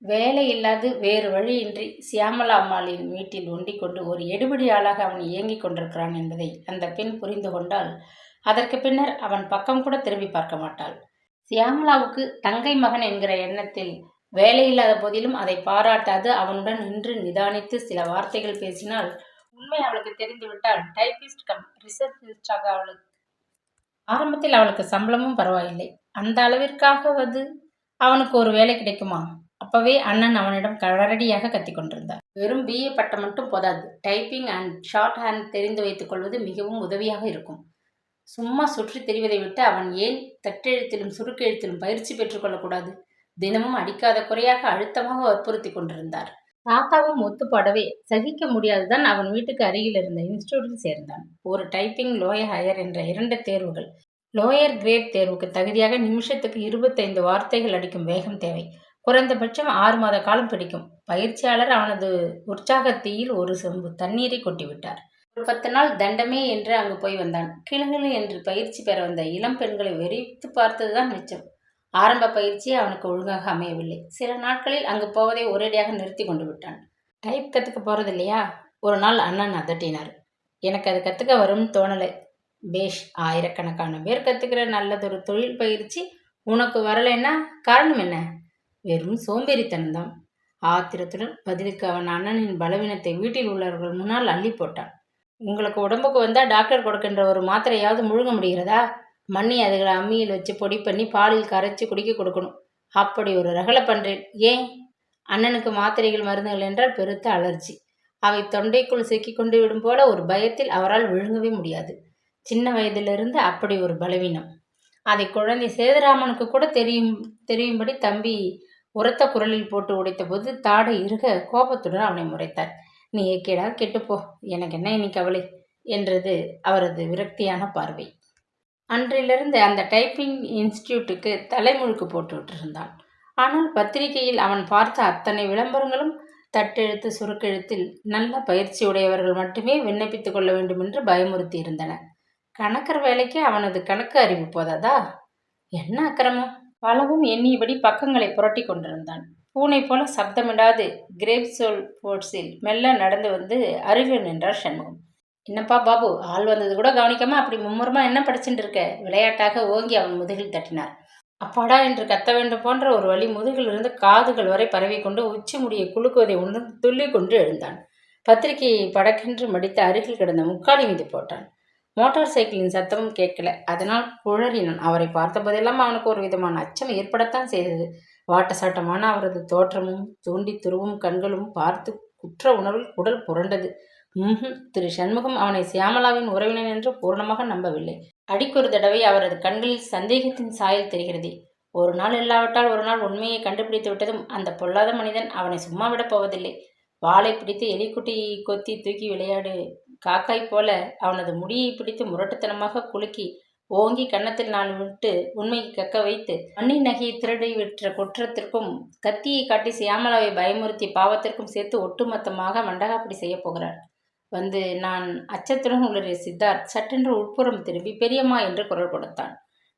வேலை இல்லாது வேறு வழியின்றி சியாமலா அம்மாளின் வீட்டில் ஒண்டிக் கொண்டு ஒரு எடுபிடி ஆளாக அவன் இயங்கிக் கொண்டிருக்கிறான் என்பதை அந்த பெண் புரிந்து கொண்டால் அதற்கு பின்னர் அவன் பக்கம் கூட திரும்பி பார்க்க மாட்டாள். சியாமலாவுக்கு தங்கை மகன் என்கிற எண்ணத்தில் வேலையில்லாத போதிலும் அதை பாராட்டாது அவனுடன் நின்று நிதானித்து சில வார்த்தைகள் பேசினால் உண்மை அவளுக்கு தெரிந்துவிட்டால் டைபிஸ்ட் கம் ரிசப்ஷனிஸ்டாக அவளுக்கு ஆரம்பத்தில் அவளுக்கு சம்பளமும் பரவாயில்லை. அந்த அளவிற்காகவது அவனுக்கு ஒரு வேலை கிடைக்குமா? அப்பவே அண்ணன் அவனிடம் கரடியாக கத்திக்கொண்டிருந்தார். வெறும் பிஏ பட்டம் மட்டும் போதாது, டைப்பிங் அண்ட் ஷார்ட் ஹேண்ட் தெரிந்து வைத்துக் கொள்வது மிகவும் உதவியாக இருக்கும். சும்மா சுற்றி தெரிவதை விட்டு அவன் ஏன் தட்டெழுத்திலும் சுருக்கெழுத்திலும் பயிற்சி பெற்றுக்கொள்ளக்கூடாது? தினமும் அடிக்காத குறையாக அழுத்தமாக வற்புறுத்தி கொண்டிருந்தார். தாத்தாவும் ஒத்துப்பாடவே சகிக்க முடியாதுதான் அவன் வீட்டுக்கு அருகில் இருந்த இன்ஸ்டிடியூட்டில் சேர்ந்தான். ஒரு டைப்பிங், லோயர் ஹையர் என்ற 2 தேர்வுகள். லோயர் கிரேட் தேர்வுக்கு தகுதியாக நிமிஷத்துக்கு 25 வார்த்தைகள் அடிக்கும் வேகம் தேவை. குறைந்தபட்சம் 6 மாத காலம் பிடிக்கும். பயிற்சியாளர் அவனது உற்சாகத்தீயில் ஒரு செம்பு தண்ணீரை கொட்டிவிட்டார். ஒரு 10 நாள் தண்டமே என்று அங்கு போய் வந்தான். கிளகிளு என்று பயிற்சி பெற வந்த இளம் பெண்களை வெறித்து பார்த்ததுதான் மிச்சம். ஆரம்ப பயிற்சியே அவனுக்கு ஒழுங்காக அமையவில்லை. சில நாட்களில் அங்கு போவதை ஒரேடியாக நிறுத்தி கொண்டு விட்டான். டைப் கற்றுக்க போகிறது இல்லையா? ஒரு நாள் அண்ணன் அதட்டினார். எனக்கு அது கற்றுக்க வரும்னு தோணலை. பேஷ், ஆயிரக்கணக்கான பேர் கற்றுக்கிற நல்லதொரு தொழில் பயிற்சி உனக்கு வரலைன்னா காரணம் என்ன? வெறும் சோம்பேறித்தனம்தான். ஆத்திரத்துடன் பதிலுக்கு அவன் அண்ணனின் பலவீனத்தை வீட்டில் உள்ளவர்கள் முன்னால் அள்ளி போட்டான். உங்களுக்கு உடம்புக்கு வந்தால் டாக்டர் கொடுக்கின்ற ஒரு மாத்திரையாவது முழுங்க முடிகிறதா? மண்ணி அதுகளை அம்மியில் வச்சு பொடி பண்ணி பாலில் கரைச்சி குடிக்க கொடுக்கணும். அப்படி ஒரு ரகலை பண்ணுறேன். ஏன்? அண்ணனுக்கு மாத்திரைகள் மருந்துகள் என்றால் பெருத்த அலர்ஜி. அவை தொண்டைக்குள் சிக்கி கொண்டு விடும் போல ஒரு பயத்தில் அவரால் விழுங்கவே முடியாது. சின்ன வயதிலிருந்து அப்படி ஒரு பலவீனம். அதை குழந்தை சேதுராமனுக்கு கூட தெரியும்படி தம்பி உரத்த குரலில் போட்டு உடைத்த போது தாடை இருக கோபத்துடன் அவனை முறைத்தார். நீ ஏக்கேடா கெட்டுப்போ, எனக்கு என்ன இனி கவலை என்றது அவரது விரக்தியான பார்வை. அன்றிலிருந்து அந்த டைப்பிங் இன்ஸ்டிடியூட்டுக்கு தலைமுழுக்கு போட்டு விட்டிருந்தான். ஆனால் பத்திரிகையில் அவன் பார்த்த அத்தனை விளம்பரங்களும் தட்டெழுத்து சுருக்கெழுத்தில் நல்ல பயிற்சி உடையவர்கள் மட்டுமே விண்ணப்பித்துக் கொள்ள வேண்டும் என்று பயமுறுத்தி இருந்தன. கணக்கர் வேலைக்கு அவனது கணக்கு அறிவு போதாதா? என்ன அக்கிரமம்! பலவும் எண்ணியபடி பக்கங்களை புரட்டி கொண்டிருந்தான். பூனை போல சப்தமிடாது கிரேப் சோல் போர்ட்ஸில் மெல்ல நடந்து வந்து அருகில் நின்றார் சண்முகம். என்னப்பா பாபு, ஆள் வந்தது கூட கவனிக்காம அப்படி மும்முரமா என்ன படிச்சுட்டு இருக்க? விளையாட்டாக ஓங்கி அவன் முதுகில் தட்டினார். அப்பாடா என்று கத்த வேண்டும் போன்ற ஒரு வழி முதுகிலிருந்து காதுகள் வரை பரவிக்கொண்டு உச்சி முடியை குலுக்குவதை உணர்ந்து துள்ளி கொண்டு எழுந்தான். பத்திரிகையை படக்கென்று மடித்து அருகில் கிடந்த முக்காலி மீது போட்டான். மோட்டார் சைக்கிளின் சத்தமும் கேட்கல. அதனால் குழறினான். அவரை பார்த்தபோதெல்லாம் அவனுக்கு ஒரு விதமான அச்சம் ஏற்படத்தான் செய்தது. வாட்டசாட்டமான அவரது தோற்றமும் தூண்டி துருவும் கண்களும் பார்த்து குற்ற உணர்வில் குடல் புரண்டது. திரு சண்முகம் அவனை சியாமலாவின் உறவினன் என்று பூர்ணமாக நம்பவில்லை. அடிக்கொரு தடவை அவரது கண்களில் சந்தேகத்தின் சாயல் தெரிகிறது. ஒரு நாள் இல்லாவிட்டால் ஒரு நாள் உண்மையை கண்டுபிடித்து விட்டதும் அந்த பொல்லாத மனிதன் அவனை சும்மா விடப் போவதில்லை. வாளை பிடித்து எலிக்குட்டி கொத்தி தூக்கி விளையாடு காக்காய் போல அவனது முடியை பிடித்து முரட்டுத்தனமாக குலுக்கி ஓங்கி கன்னத்தில் 4 விட்டு உண்மையை கக்க வைத்து மண்ணின் நகையை திருடி விற்ற குற்றத்திற்கும் கத்தியை காட்டி சியாமலாவை பயமுறுத்தி பாவத்திற்கும் சேர்த்து ஒட்டுமொத்தமாக மண்டகாப்படி செய்ய போகிறார். வந்து நான் அச்சத்துடன் உளறிய சித்தார்த் சட்டென்று உட்புறம் திரும்பி பெரியம்மா என்று குரல் கொடுத்தான்.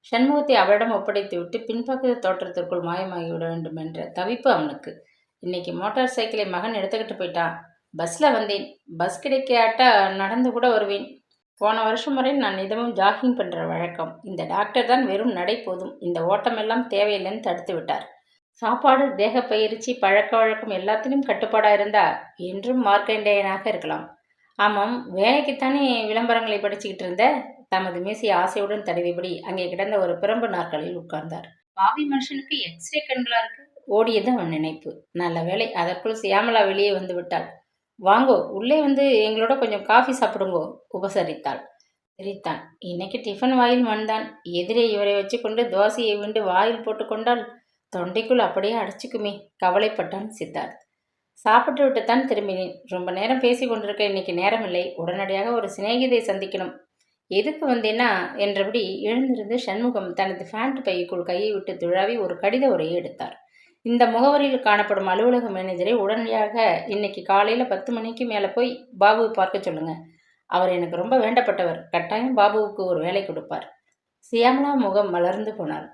சண்முகத்தை அவளிடம் ஒப்படைத்துவிட்டு பின்பக்க தோற்றத்திற்குள் மாயமாகிவிட வேண்டும் என்ற தவிப்பு அவனுக்கு. இன்னைக்கு மோட்டார் சைக்கிளை மகன் எடுத்துக்கிட்டு போயிட்டான். பஸ்ஸில் வந்தேன். பஸ் கிடைக்காட்டா நடந்து கூட வருவேன். போன வருஷம் வரை நான் நிதமும் ஜாகிங் பண்ணுற வழக்கம். இந்த டாக்டர் தான் வெறும் நடை போதும், இந்த ஓட்டமெல்லாம் தேவையில்லைன்னு தடுத்து விட்டார். சாப்பாடு, தேக பயிற்சி, பழக்க வழக்கம் எல்லாத்திலும் கட்டுப்பாடாக இருந்தா என்றும் மார்க்கண்டேயனாக இருக்கலாம். ஆமாம், வேலைக்குத்தானே விளம்பரங்களை படிச்சுக்கிட்டு இருந்த? தமது மீசையை ஆசையுடன் தடவிபடி அங்கே கிடந்த ஒரு பிரம்பு நாற்காலியில் உட்கார்ந்தார். பாவி மனுஷனுக்கு எக்ஸ்ரே கண்களா இருக்கு. ஓடியது அவன் நினைப்பு. நல்ல வேலை, அதற்குள் சியாமலா வெளியே வந்து விட்டாள். வாங்கோ, உள்ளே வந்து எங்களோட கொஞ்சம் காஃபி சாப்பிடுங்கோ உபசரித்தாள். சிரித்தான். இன்னைக்கு டிஃபன் வாயில் மண்தான். எதிரே இவரை வச்சு கொண்டு தோசையை விண்டு வாயில் போட்டுக்கொண்டால் தொண்டைக்குள் அப்படியே அடைச்சிக்குமே, கவலைப்பட்டான் சித்தார்த். சாப்பிட்டு விட்டுத்தான் திரும்பினேன். ரொம்ப நேரம் பேசி கொண்டிருக்க இன்னைக்கு நேரம் இல்லை. உடனடியாக ஒரு சிநேகிதை சந்திக்கணும். எதுக்கு வந்தேன்னா என்றபடி எழுந்திருந்து சண்முகம் தனது ஃபேண்ட் பைக்குள் கையை விட்டு துழாவி ஒரு கடித உரையை எடுத்தார். இந்த முகவரியில் காணப்படும் அலுவலக மேனேஜரை உடனடியாக இன்னைக்கு காலையில் 10 மணிக்கு மேலே போய் பாபுவை பார்க்க சொல்லுங்க. அவர் எனக்கு ரொம்ப வேண்டப்பட்டவர். கட்டாயம் பாபுவுக்கு ஒரு வேலை கொடுப்பார். சியாமலா முகம் மலர்ந்து போனார்.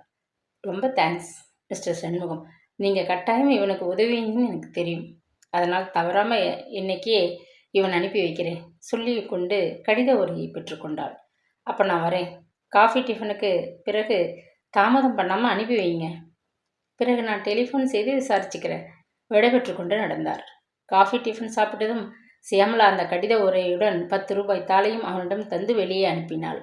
ரொம்ப தேங்க்ஸ் மிஸ்டர் சண்முகம். நீங்கள் கட்டாயம் இவனுக்கு உதவின்னு எனக்கு தெரியும். அதனால் தவறாமல் இன்னைக்கே இவன் அனுப்பி வைக்கிறேன் சொல்லி கொண்டு கடித உரையை பெற்றுக்கொண்டாள். அப்போ நான் வரேன். காஃபி டிஃபனுக்கு பிறகு தாமதம் பண்ணாமல் அனுப்பி வைங்க. பிறகு நான் டெலிஃபோன் செய்து விசாரிச்சுக்கிறேன். விடைபெற்று கொண்டு நடந்தார். காஃபி டிஃபன் சாப்பிட்டதும் சியாமலா அந்த கடித உரையுடன் 10 ரூபாய் தாளையும் அவனிடம் தந்து வெளியே அனுப்பினாள்.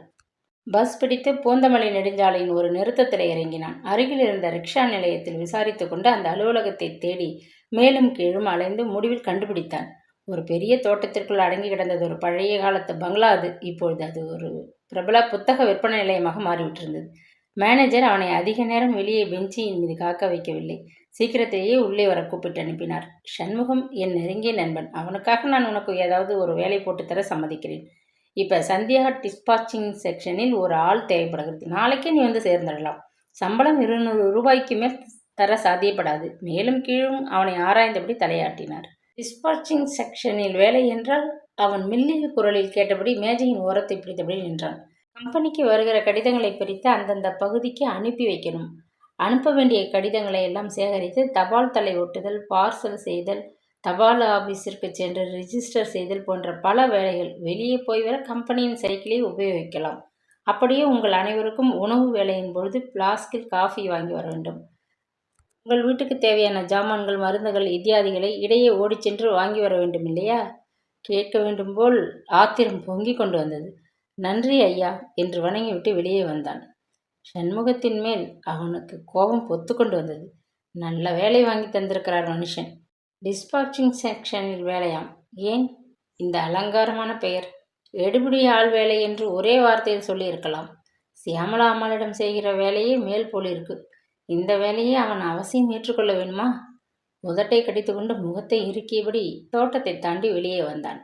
பஸ் பிடித்து பூந்தமல்லி நெடுஞ்சாலையின் ஒரு நிறுத்தத்தில் இறங்கினான். அருகில் இருந்த ரிக்ஷா நிலையத்தில் விசாரித்து கொண்டு அந்த அலுவலகத்தை தேடி மேலும் கீழும் அலைந்து முடிவில் கண்டுபிடித்தான். ஒரு பெரிய தோட்டத்திற்குள் அடங்கி கிடந்தது ஒரு பழைய காலத்து பங்களா. அது இப்பொழுது அது ஒரு பிரபல புத்தக விற்பனை நிலையமாக மாறிவிட்டிருந்தது. மேனேஜர் அவனை அதிக நேரம் வெளியே பெஞ்சியின் மீது காக்க வைக்கவில்லை. சீக்கிரத்திலேயே உள்ளே வர கூப்பிட்டு அனுப்பினார். சண்முகம் என் நெருங்கிய நண்பன். அவனுக்காக நான் உனக்கு ஏதாவது ஒரு வேலை போட்டுத்தர சம்மதிக்கிறேன். இப்போ சந்தியா டிஸ்பாச்சிங் செக்ஷனில் ஒரு ஆள் தேவைப்படுகிறது. நாளைக்கே நீ வந்து சேர்ந்துடலாம். சம்பளம் 200 ரூபாய்க்கு மேல் தர சாத்தியப்படாது. மேலும் கீழும் அவனை ஆராய்ந்தபடி தலையாட்டினார். டிஸ்பாச்சிங் செக்ஷனில் வேலை என்றால் அவன் மெல்லிய குரலில் கேட்டபடி மேஜையின் ஓரத்தை பிடித்தபடி நின்றான். கம்பெனிக்கு வருகிற கடிதங்களை பிரித்து அந்தந்த பகுதிக்கு அனுப்பி வைக்கணும். அனுப்ப வேண்டிய கடிதங்களை எல்லாம் சேகரித்து தபால் தலை ஒட்டுதல், பார்சல் செய்தல், தபால் ஆபீஸிற்கு சென்று ரிஜிஸ்டர் செய்தல் போன்ற பல வேலைகள். வெளியே போய் வர கம்பெனியின் சைக்கிளை உபயோகிக்கலாம். அப்படியே உங்கள் அனைவருக்கும் உணவு வேலையின் பொழுது பிளாஸ்கில் காஃபி வாங்கி வர வேண்டும். உங்கள் வீட்டுக்கு தேவையான ஜாமான்கள், மருந்துகள் இத்தியாதிகளை இடையே ஓடிச் சென்று வாங்கி வர வேண்டும் இல்லையா? கேட்க வேண்டும் போல் ஆத்திரம் பொங்கி கொண்டு வந்தது. நன்றி ஐயா என்று வணங்கிவிட்டு வெளியே வந்தான். சண்முகத்தின் மேல் அவனுக்கு கோபம் பொத்து கொண்டு வந்தது. நல்ல வேலை வாங்கி தந்திருக்கிறார் மனுஷன். டிஸ்பாச்சிங் செக்ஷனில் வேலையாம். ஏன் இந்த அலங்காரமான பெயர்? எடுபிடி ஆள் வேலை என்று ஒரே வார்த்தையில் சொல்லியிருக்கலாம். சியாமலா அம்மாளிடம் செய்கிற வேலையே மேல் போலிருக்கு. இந்த வேலையை அவன் அவசியம் ஏற்றுக்கொள்ள வேணுமா? உதட்டை கடித்துக்கொண்டு முகத்தை இறுக்கியபடி தோட்டத்தை தாண்டி வெளியே வந்தான்.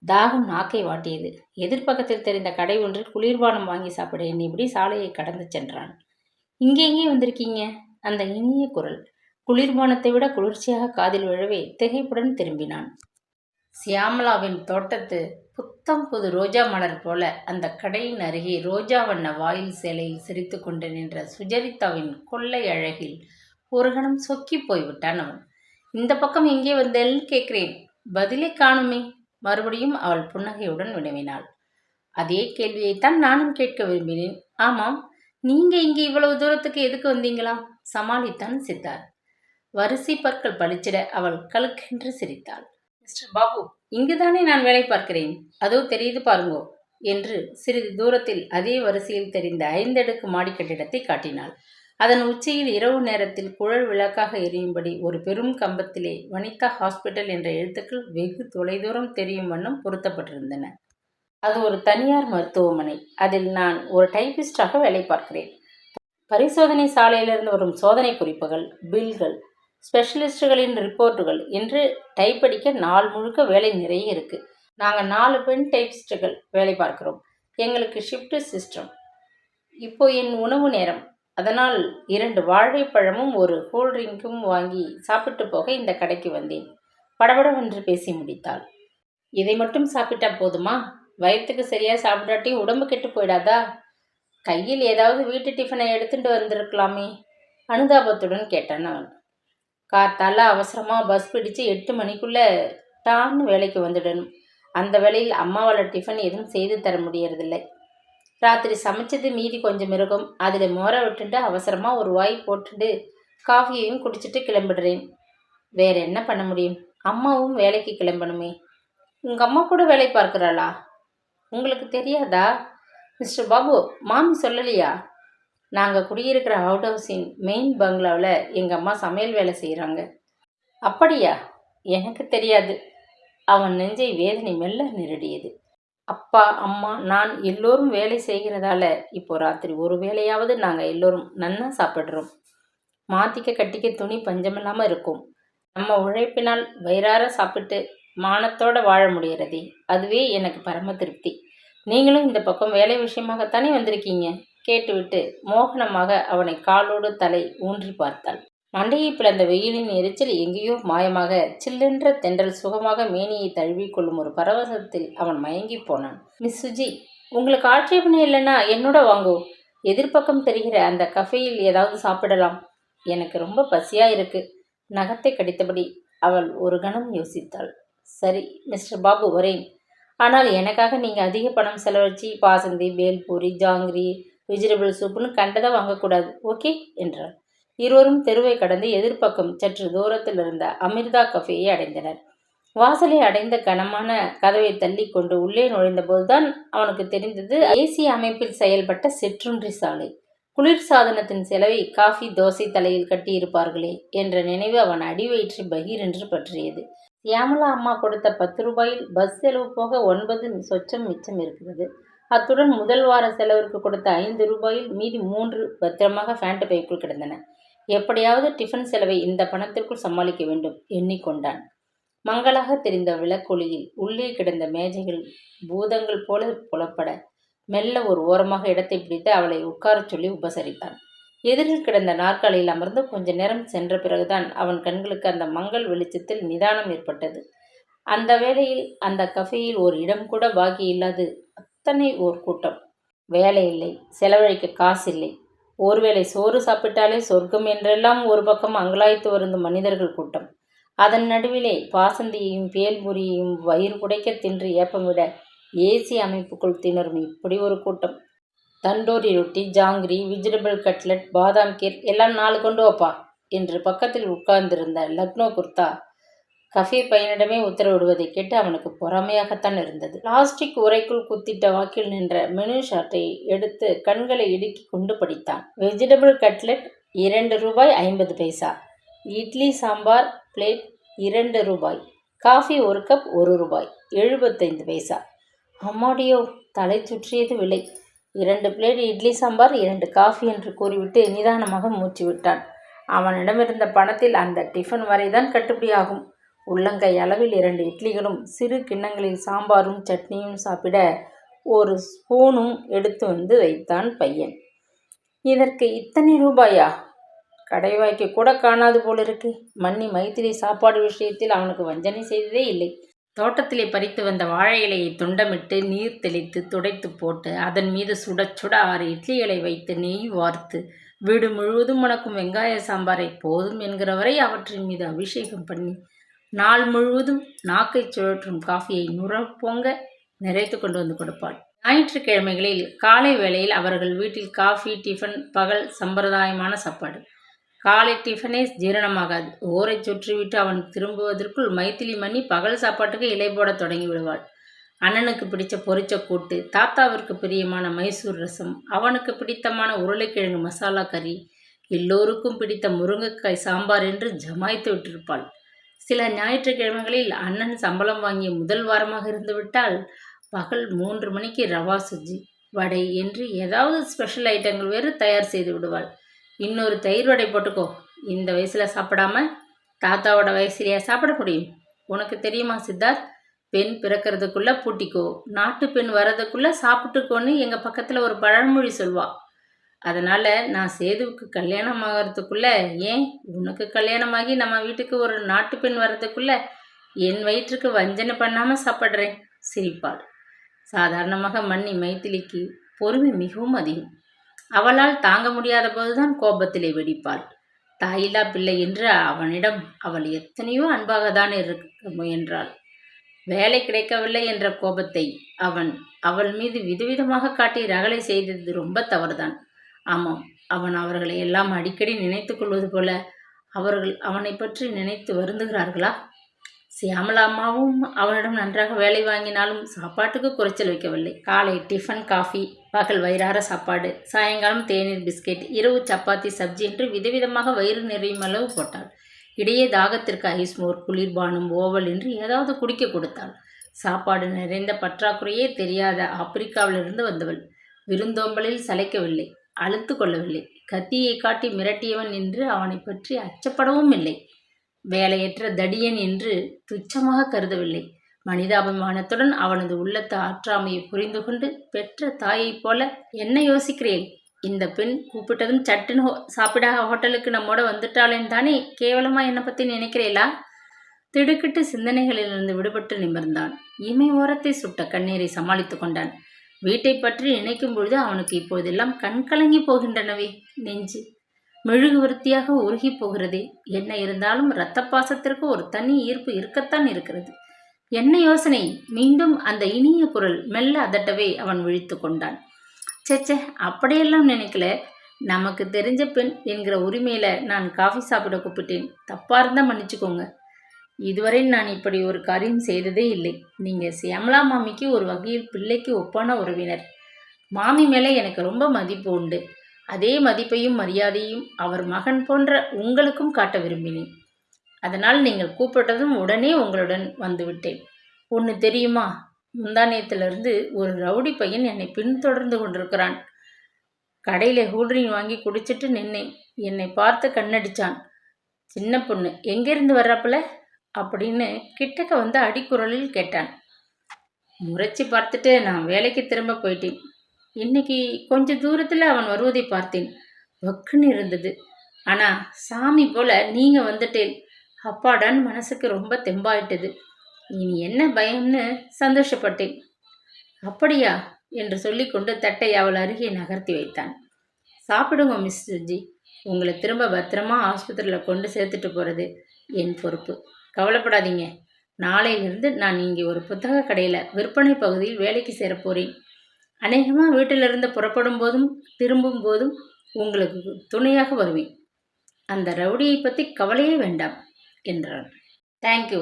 தாகம் நாக்கை வாட்டியது. எதிர்ப்பக்கத்தில் தெரிந்த கடை ஒன்றில் குளிர்பானம் வாங்கி சாப்பிட எண்ணியபடி சாலையை கடந்து சென்றான். இங்கே எங்கே வந்திருக்கீங்க? அந்த இனிய குரல். குளிர்பானத்தை விட குளிர்ச்சியாக காதில் விழவே திகைப்புடன் திரும்பினான். சியாமளாவின் தோட்டத்து புத்தம் புது ரோஜா மலர் போல அந்த கடையின் அருகே ரோஜா வண்ண வாயில் சேலையில் சிரித்து கொண்டு நின்ற சுஜரிதாவின் கொள்ளை அழகில் ஒரு கணம் சொக்கி போய்விட்டான் அவன். இந்த பக்கம் எங்கே வந்தேன்னு கேட்கிறேன், பதிலை காணுமே. மறுபடியும் அவள் புன்னகையுடன் வினவினாள். அதே கேள்வியைத்தான் நானும் கேட்க விரும்பினேன். ஆமாம், நீங்க இங்கே இவ்வளவு தூரத்துக்கு எதுக்கு வந்தீங்களாம்? சமாளித்தான் சித்தார். வரிசை பற்கள் பளிச்சிட அவள் கலுக்கென்று சிரித்தாள். மிஸ்டர் பாபு, இங்குதானே நான் வேலை பார்க்கிறேன், அதோ தெரியுது பாருங்கோ என்று சிறிது தூரத்தில் அதே வரிசையில் தெரிந்த 5 அடுக்கு மாடி கட்டிடத்தை காட்டினாள். அதன் உச்சியில் இரவு நேரத்தில் குழல் விளக்காக எரியும்படி ஒரு பெரும் கம்பத்திலே வனிதா ஹாஸ்பிட்டல் என்ற எழுத்துக்கள் வெகு தொலைதூரம் தெரியும் வண்ணம் பொருத்தப்பட்டிருந்தன. அது ஒரு தனியார் மருத்துவமனை. அதில் நான் ஒரு டைபிஸ்டாக வேலை பார்க்கிறேன். பரிசோதனை சாலையிலிருந்து வரும் சோதனை குறிப்புகள், பில்கள், ஸ்பெஷலிஸ்டுகளின் ரிப்போர்ட்டுகள் என்று டைப் அடிக்க நாள் முழுக்க வேலை நிறைய இருக்குது. நாங்கள் 4 பெண் டைபிஸ்டுகள் வேலை பார்க்கிறோம். எங்களுக்கு ஷிஃப்ட் சிஸ்டம். இப்போ என் உணவு நேரம். அதனால் 2 வாழைப்பழமும் ஒரு கூல்ட்ரிங்க்கும் வாங்கி சாப்பிட்டு போக இந்த கடைக்கு வந்தேன். படபடவென்று பேசி முடித்தாள். இதை மட்டும் சாப்பிட்டா போதுமா? வயிற்றுக்கு சரியாக சாப்பிடாட்டி உடம்பு கெட்டு போயிடாதா? கையில் ஏதாவது வீட்டு டிஃபனை எடுத்துட்டு வந்திருக்கலாமே, அனுதாபத்துடன் கேட்டான் அவன். காத்தால அவசரமாக பஸ் பிடிச்சு 8 மணிக்குள்ளே டான்னு வேலைக்கு வந்துடணும். அந்த வேளையில் அம்மாவால் டிஃபன் எதுவும் செய்து தர முடியறதில்லை. ராத்திரி சமைச்சது மீதி கொஞ்சம் இருக்கும். அதில் மோரை விட்டுட்டு அவசரமாக ஒரு வாய் போட்டுட்டு காஃபியையும் குடிச்சிட்டு கிளம்பிடுறேன். வேற என்ன பண்ண முடியும்? அம்மாவும் வேலைக்கு கிளம்பணுமே. உங்கள் அம்மா கூட வேலை பார்க்குறாளா? உங்களுக்கு தெரியாதா? மிஸ்டர் பாபு, மாமி சொல்லலையா? நாங்கள் குடியிருக்கிற அவுட் ஹவுஸின் மெயின் பங்களாவில் எங்கள் அம்மா சமையல் வேலை செய்கிறாங்க. அப்படியா? எனக்கு தெரியாது. அவன் நெஞ்சை வேதனை மெல்ல நிரடியது. அப்பா, அம்மா, நான் எல்லோரும் வேலை செய்கிறதால இப்போ ராத்திரி ஒரு வேளையாவது நாங்கள் எல்லோரும் நன்னா சாப்பிட்றோம். மாற்றிக்க கட்டிக்க துணி பஞ்சமில்லாமல் இருக்கும். நம்ம உழைப்பினால் வயிறார சாப்பிட்டு மானத்தோடு வாழ முடிகிறதே, அதுவே எனக்கு பரம திருப்தி. நீங்களும் இந்த பக்கம் வேலை விஷயமாகத்தானே வந்திருக்கீங்க? கேட்டுவிட்டு மோகனமாக அவனை காலோடு தலை ஊன்றி பார்த்தாள். மண்டையை பிளந்த வெயிலின் எரிச்சல் எங்கேயோ மாயமாக சில்லென்ற தென்றல் சுகமாக மேனியை தழுவிக்கொள்ளும் ஒரு பரவசத்தில் அவன் மயங்கி போனான். மிஸ் சுஜி, உங்களுக்கு ஆட்சேபனை இல்லைன்னா என்னோட வாங்கோ. எதிர்பக்கம் தெரிகிற அந்த கஃபேயில் ஏதாவது சாப்பிடலாம். எனக்கு ரொம்ப பசியாக இருக்கு. நகத்தை கடித்தபடி அவள் ஒரு கணம் யோசித்தாள். சரி மிஸ்டர் பாபு, வரேன். ஆனால் எனக்காக நீங்கள் அதிக பணம் செலவழித்து பாசந்தி, பேல்பூரி, ஜாங்கிரி, வெஜிடபிள் சூப்புன்னு கண்டதை வாங்கக்கூடாது, ஓகே என்றாள். இருவரும் தெருவை கடந்து எதிர்பக்கம் சற்று தூரத்தில் இருந்த அமிர்தா கஃபேயை அடைந்தனர். வாசலை அடைந்த கனமான கதவை தள்ளி கொண்டு உள்ளே நுழைந்தபோதுதான் அவனுக்கு தெரிந்தது ஏசி அமைப்பில் செயல்பட்ட சிற்றுண்டி சாலை. குளிர் சாதனத்தின் செலவை காஃபி தோசை தலையில் கட்டியிருப்பார்களே என்ற நினைவு அவன் அடிவயிற்று பகீரென்று பற்றியது. சியாமலா அம்மா கொடுத்த 10 ரூபாயில் பஸ் செலவு போக 9 சொச்சம் மிச்சம் இருக்கிறது. அத்துடன் முதல் வார செலவிற்கு கொடுத்த 5 ரூபாயில் மீதி 3 பத்திரமாக ஃபேண்ட் பைக்குள் கிடந்தன. எப்படியாவது டிஃபன் செலவை இந்த பணத்திற்குள் சமாளிக்க வேண்டும் எண்ணிக்கொண்டான். மங்களாக தெரிந்த விளக்கொளியில் உள்ளே கிடந்த மேஜைகள் பூதங்கள் போல புலப்பட மெல்ல ஒரு ஓரமாக இடத்தை பிடித்து அவளை உட்காரச் சொல்லி உபசரித்தான். எதிரில் கிடந்த நாற்காலியில் அமர்ந்து கொஞ்ச நேரம் சென்ற பிறகுதான் அவன் கண்களுக்கு அந்த மங்கள் வெளிச்சத்தில் நிதானம் ஏற்பட்டது. அந்த வேளையில் அந்த கஃபேயில் ஒரு இடம் கூட பாக்கி இல்லாது அத்தனை ஓர் கூட்டம். வேலை இல்லை, செலவழிக்க காசு இல்லை, ஒருவேளை சோறு சாப்பிட்டாலே சொர்க்கம் என்றெல்லாம் ஒரு பக்கம் அங்கலாய்த்து வருந்தும் மனிதர்கள் கூட்டம். அதன் நடுவிலே பாசந்தியையும் பேல்புரியையும் வயிறு புடைக்க தின்று ஏப்பமிட ஏசி அமைப்புக்குள் திணறும் இப்படி ஒரு கூட்டம். தண்டோரி ரொட்டி, ஜாங்கிரி, வெஜிடபிள் கட்லெட், பாதாம் கீர் எல்லாம் 4 கொண்டு வாப்பா என்று பக்கத்தில் உட்கார்ந்திருந்த லக்னோ குர்தா கஃபே பையனிடமே உத்தரவிடுவதை கேட்டு அவனுக்கு பொறாமையாகத்தான் இருந்தது. பிளாஸ்டிக் உரைக்குள் குத்திட்ட வாக்கில் நின்ற மெனு ஷார்ட்டை எடுத்து கண்களை இடுக்கி கொண்டு படித்தான். வெஜிடபிள் கட்லெட் 2 ரூபாய் 50 பைசா, இட்லி சாம்பார் பிளேட் 2 ரூபாய், காஃபி 1 கப் 1 ரூபாய் 75 பைசா. அம்மாடியோ, தலை சுற்றியது விலை. 2 பிளேட் இட்லி சாம்பார், 2 காஃபி என்று கூறிவிட்டு நிதானமாக மூச்சு விட்டான். அவனிடமிருந்த பணத்தில் அந்த டிஃபன் வரைதான் கட்டுப்படி ஆகும். உள்ளங்கை அளவில் 2 இட்லிகளும் சிறு கிண்ணங்களில் சாம்பாரும் சட்னியும் சாப்பிட ஒரு ஸ்பூனும் எடுத்து வந்து வைத்தான் பையன். இதற்கு இத்தனை ரூபாயா? கடைவாய்க்கு கூட காணாது போலிருக்கு. மன்னி மைத்திலி சாப்பாடு விஷயத்தில் அவனுக்கு வஞ்சனை செய்ததே இல்லை. தோட்டத்திலே பறித்து வந்த வாழை இலையை துண்டமிட்டு நீர் தெளித்து துடைத்து போட்டு அதன் மீது சுட சுட 6 இட்லிகளை வைத்து நெய் வார்த்து வீடு முழுவதும் மணக்கும் வெங்காய சாம்பாரை போதும் என்கிறவரை அவற்றின் மீது அபிஷேகம் பண்ணி நாள் முழுவதும் நாக்கை சுழற்றும் காஃபியை நுரப்பொங்க நிறைத்து கொண்டு வந்து கொடுப்பாள். ஞாயிற்றுக்கிழமைகளில் காலை வேளையில் அவர்கள் வீட்டில் காஃபி, டிஃபன், பகல் சம்பிரதாயமான சாப்பாடு. காலை டிஃபனே ஜீரணமாகாது. ஊரை சுற்றிவிட்டு அவன் திரும்புவதற்குள் மைத்திலி மணி பகல் சாப்பாட்டுக்கு இலை போட தொடங்கி விடுவாள். அண்ணனுக்கு பிடிச்ச பொரிச்ச கூட்டு, தாத்தாவிற்கு பிரியமான மைசூர் ரசம், அவனுக்கு பிடித்தமான உருளைக்கிழங்கு மசாலா கறி, எல்லோருக்கும் பிடித்த முருங்கைக்காய் சாம்பார் என்று ஜமாய்த்து விட்டிருப்பாள். சில ஞாயிற்றுக்கிழமைகளில் அண்ணன் சம்பளம் வாங்கிய முதல் வாரமாக இருந்துவிட்டால் பகல் 3 மணிக்கு ரவா சுஜி, வடை என்று ஏதாவது ஸ்பெஷல் ஐட்டங்கள் வேறு தயார் செய்து விடுவாள். இன்னொரு தயிர் வடை போட்டுக்கோ, இந்த வயசில் சாப்பிடாம தாத்தாவோட வயசுலையா சாப்பிட முடியும்? உனக்கு தெரியுமா சித்தார்த், பெண் பிறக்கிறதுக்குள்ளே பூட்டிக்கோ, நாட்டு பெண் வர்றதுக்குள்ளே சாப்பிட்டுக்கோன்னு எங்கள் பக்கத்தில் ஒரு பழமொழி சொல்வா. அதனால் நான் சேதுவுக்கு கல்யாணம் ஆகிறதுக்குள்ளே, ஏன் உனக்கு கல்யாணமாகி நம்ம வீட்டுக்கு ஒரு நாட்டு பெண் வர்றதுக்குள்ளே என் வயிற்றுக்கு வஞ்சனை பண்ணாமல் சாப்பிட்றேன் சிரிப்பாள். சாதாரணமாக மன்னி மைத்திலிக்கு பொறுமை மிகவும் அதிகம். அவளால் தாங்க முடியாத போதுதான் கோபத்திலே வெடிப்பாள். தாயில்லா பிள்ளை என்று அவனிடம் அவள் எத்தனையோ அன்பாகத்தான் இருக்க முயன்றாள். வேலை கிடைக்கவில்லை என்ற கோபத்தை அவள் மீது விதவிதமாக காட்டி ரகளை செய்தது ரொம்ப தவறுதான். ஆமாம், அவன் அவர்களை எல்லாம் அடிக்கடி நினைத்து கொள்வது போல அவர்கள் அவனை பற்றி நினைத்து வருந்துகிறார்களா? சியாமலா அம்மாவும் அவனிடம் நன்றாக வேலை வாங்கினாலும் சாப்பாட்டுக்கு குறைச்சல் வைக்கவில்லை. காலை டிஃபன், காஃபி, பகல் வயிறார சாப்பாடு, சாயங்காலம் தேநீர், பிஸ்கெட், இரவு சப்பாத்தி, சப்ஜி என்று விதவிதமாக வயிறு நிறையும் அளவு போட்டாள். இடையே தாகத்திற்கு ஐஸ்மோர், குளிர்பானம், ஓவல் என்று ஏதாவது குடிக்க கொடுத்தாள். சாப்பாடு நிறைந்த பற்றாக்குறையே தெரியாத ஆப்பிரிக்காவிலிருந்து வந்தவள். விருந்தோம்பலில் சளைக்கவில்லை, அழுத்து கொள்ளவில்லை. கத்தியை காட்டி மிரட்டியவன் என்று அவனை பற்றி அச்சப்படவும் இல்லை. வேலையற்ற தடியன் என்று துச்சமாக கருதவில்லை. மனிதாபிமானத்துடன் அவனது உள்ளத்து ஆற்றாமையை புரிந்து கொண்டு பெற்ற தாயைப் போல, என்ன யோசிக்கிறேன், இந்த பெண் கூப்பிட்டதும் சட்டுன்னு சாப்பிட ஹோட்டலுக்கு நம்மோட வந்துட்டாளேன்னு தானே கேவலமா என்னை பற்றி நினைக்கிறேளா? திடுக்கிட்டு சிந்தனைகளிலிருந்து விடுபட்டு நிமிர்ந்தான். இமை ஓரத்தை சுட்ட கண்ணீரை சமாளித்து கொண்டான். வீட்டை பற்றி நினைக்கும் பொழுது அவனுக்கு இப்போதெல்லாம் கண்கலங்கி போகின்றனவே. நெஞ்சு மெழுகுவர்த்தியாக உருகி போகிறதே. என்ன இருந்தாலும் இரத்த பாசத்திற்கு ஒரு தனி ஈர்ப்பு இருக்கத்தான் இருக்கிறது. என்ன யோசனை? மீண்டும் அந்த இனிய குரல் மெல்ல அதட்டவே அவன் விழித்து கொண்டான். சேச்சே, அப்படியெல்லாம் நினைக்கல. நமக்கு தெரிஞ்ச பெண் என்கிற உரிமையில நான் காஃபி சாப்பிட கூப்பிட்டேன். தப்பா இருந்தா மன்னிச்சுக்கோங்க. இதுவரை நான் இப்படி ஒரு காரியம் செய்ததே இல்லை. நீங்கள் சியாமலா மாமிக்கு ஒரு வகையில் பிள்ளைக்கு ஒப்பான உறவினர். மாமி மேலே எனக்கு ரொம்ப மதிப்பு உண்டு. அதே மதிப்பையும் மரியாதையும் அவர் மகன் போன்ற உங்களுக்கும் காட்ட விரும்பினேன். அதனால் நீங்கள் கூப்பிட்டதும் உடனே உங்களுடன் வந்துவிட்டேன். ஒன்று தெரியுமா, முந்தானியத்திலிருந்து ஒரு ரவுடி பையன் என்னை பின்தொடர்ந்து கொண்டிருக்கிறான். கடையில் கூல்ட்ரிங்க் வாங்கி குடிச்சிட்டு நின்னேன். என்னை பார்த்து கண்ணடிச்சான். சின்ன பொண்ணு எங்கேருந்து வர்றாப்புல அப்படின்னு கிட்டக்க வந்து அடிக்குரலில் கேட்டான். முறைச்சி பார்த்துட்டு நான் வேலைக்கு திரும்ப போயிட்டேன். இன்னைக்கு கொஞ்ச தூரத்தில் அவன் வருவதை பார்த்தேன். வக்குன்னு இருந்தது. ஆனால் சாமி போல நீங்கள் வந்துட்டேன். அப்பாடான்னு மனசுக்கு ரொம்ப தெம்பாயிட்டது. இனி என்ன பயம்னு சந்தோஷப்பட்டேன். அப்படியா என்று சொல்லிக்கொண்டு தட்டை அவள் அருகே நகர்த்தி வைத்தான். சாப்பிடுங்க மிஸ்டர் ஜி. உங்களை திரும்ப பத்திரமா ஆஸ்பத்திரியில் கொண்டு சேர்த்துட்டு போகிறது என் பொறுப்பு. கவலைப்படாதீங்க. நாளையிலிருந்து நான் இங்கே ஒரு புத்தக கடையில் விற்பனை பகுதியில் வேலைக்கு சேரப்போகிறேன். அநேகமாக வீட்டிலிருந்து புறப்படும் போதும் திரும்பும் போதும் உங்களுக்கு துணையாக வருவேன். அந்த ரவுடியை பற்றி கவலையே வேண்டாம் என்றான். தேங்க்யூ.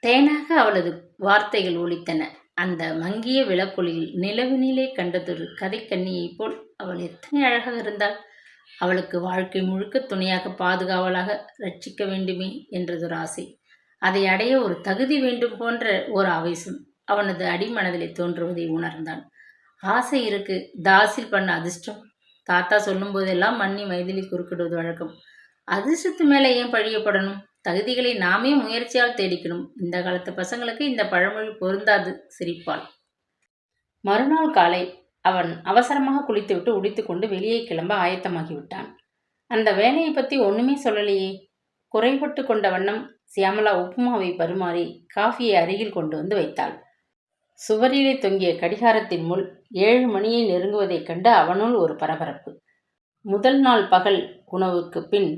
தேனாக அவளது வார்த்தைகள் ஒலித்தன. அந்த மங்கிய விளக்கொலியில் நிலவினிலே கண்டதொரு கதைக்கண்ணியைப் போல் அவள் எத்தனை அழகாக இருந்தாள். அவளுக்கு வாழ்க்கை முழுக்க துணையாக, பாதுகாவலாக ரட்சிக்க வேண்டுமே என்றதொரு ஆசை. அதை அடைய ஒரு தகுதி வேண்டும் போன்ற ஒரு ஆவேசம் அவனது அடிமனதிலே தோன்றுவதை உணர்ந்தான். ஆசை இருக்கு, தாசில் பண்ண அதிர்ஷ்டம். தாத்தா சொல்லும் போதெல்லாம் மன்னி மைதிலி குறுக்கிடுவது வழக்கம். அதிர்ஷ்டத்து மேலே ஏன் பழியப்படணும்? தகுதிகளை நாமே முயற்சியால் தேடிக்கணும். இந்த காலத்து பசங்களுக்கு இந்த பழமொழி பொருந்தாது சிரிப்பாள். மறுநாள் காலை அவன் அவசரமாக குளித்துவிட்டு உடித்துக்கொண்டு வெளியே கிளம்ப ஆயத்தமாகிவிட்டான். அந்த வேலையை பற்றி ஒன்றுமே சொல்லலையே. குறைபட்டு கொண்ட வண்ணம் சியாமளா உப்புமாவை பரிமாறி காஃபியை அருகில் கொண்டு வந்து வைத்தாள். சுவரிலே தொங்கிய கடிகாரத்தின் முள் 7 மணியை நெருங்குவதைக் கண்டு அவனுள் ஒரு பரபரப்பு. முதல் நாள் பகல் உணவுக்கு பின்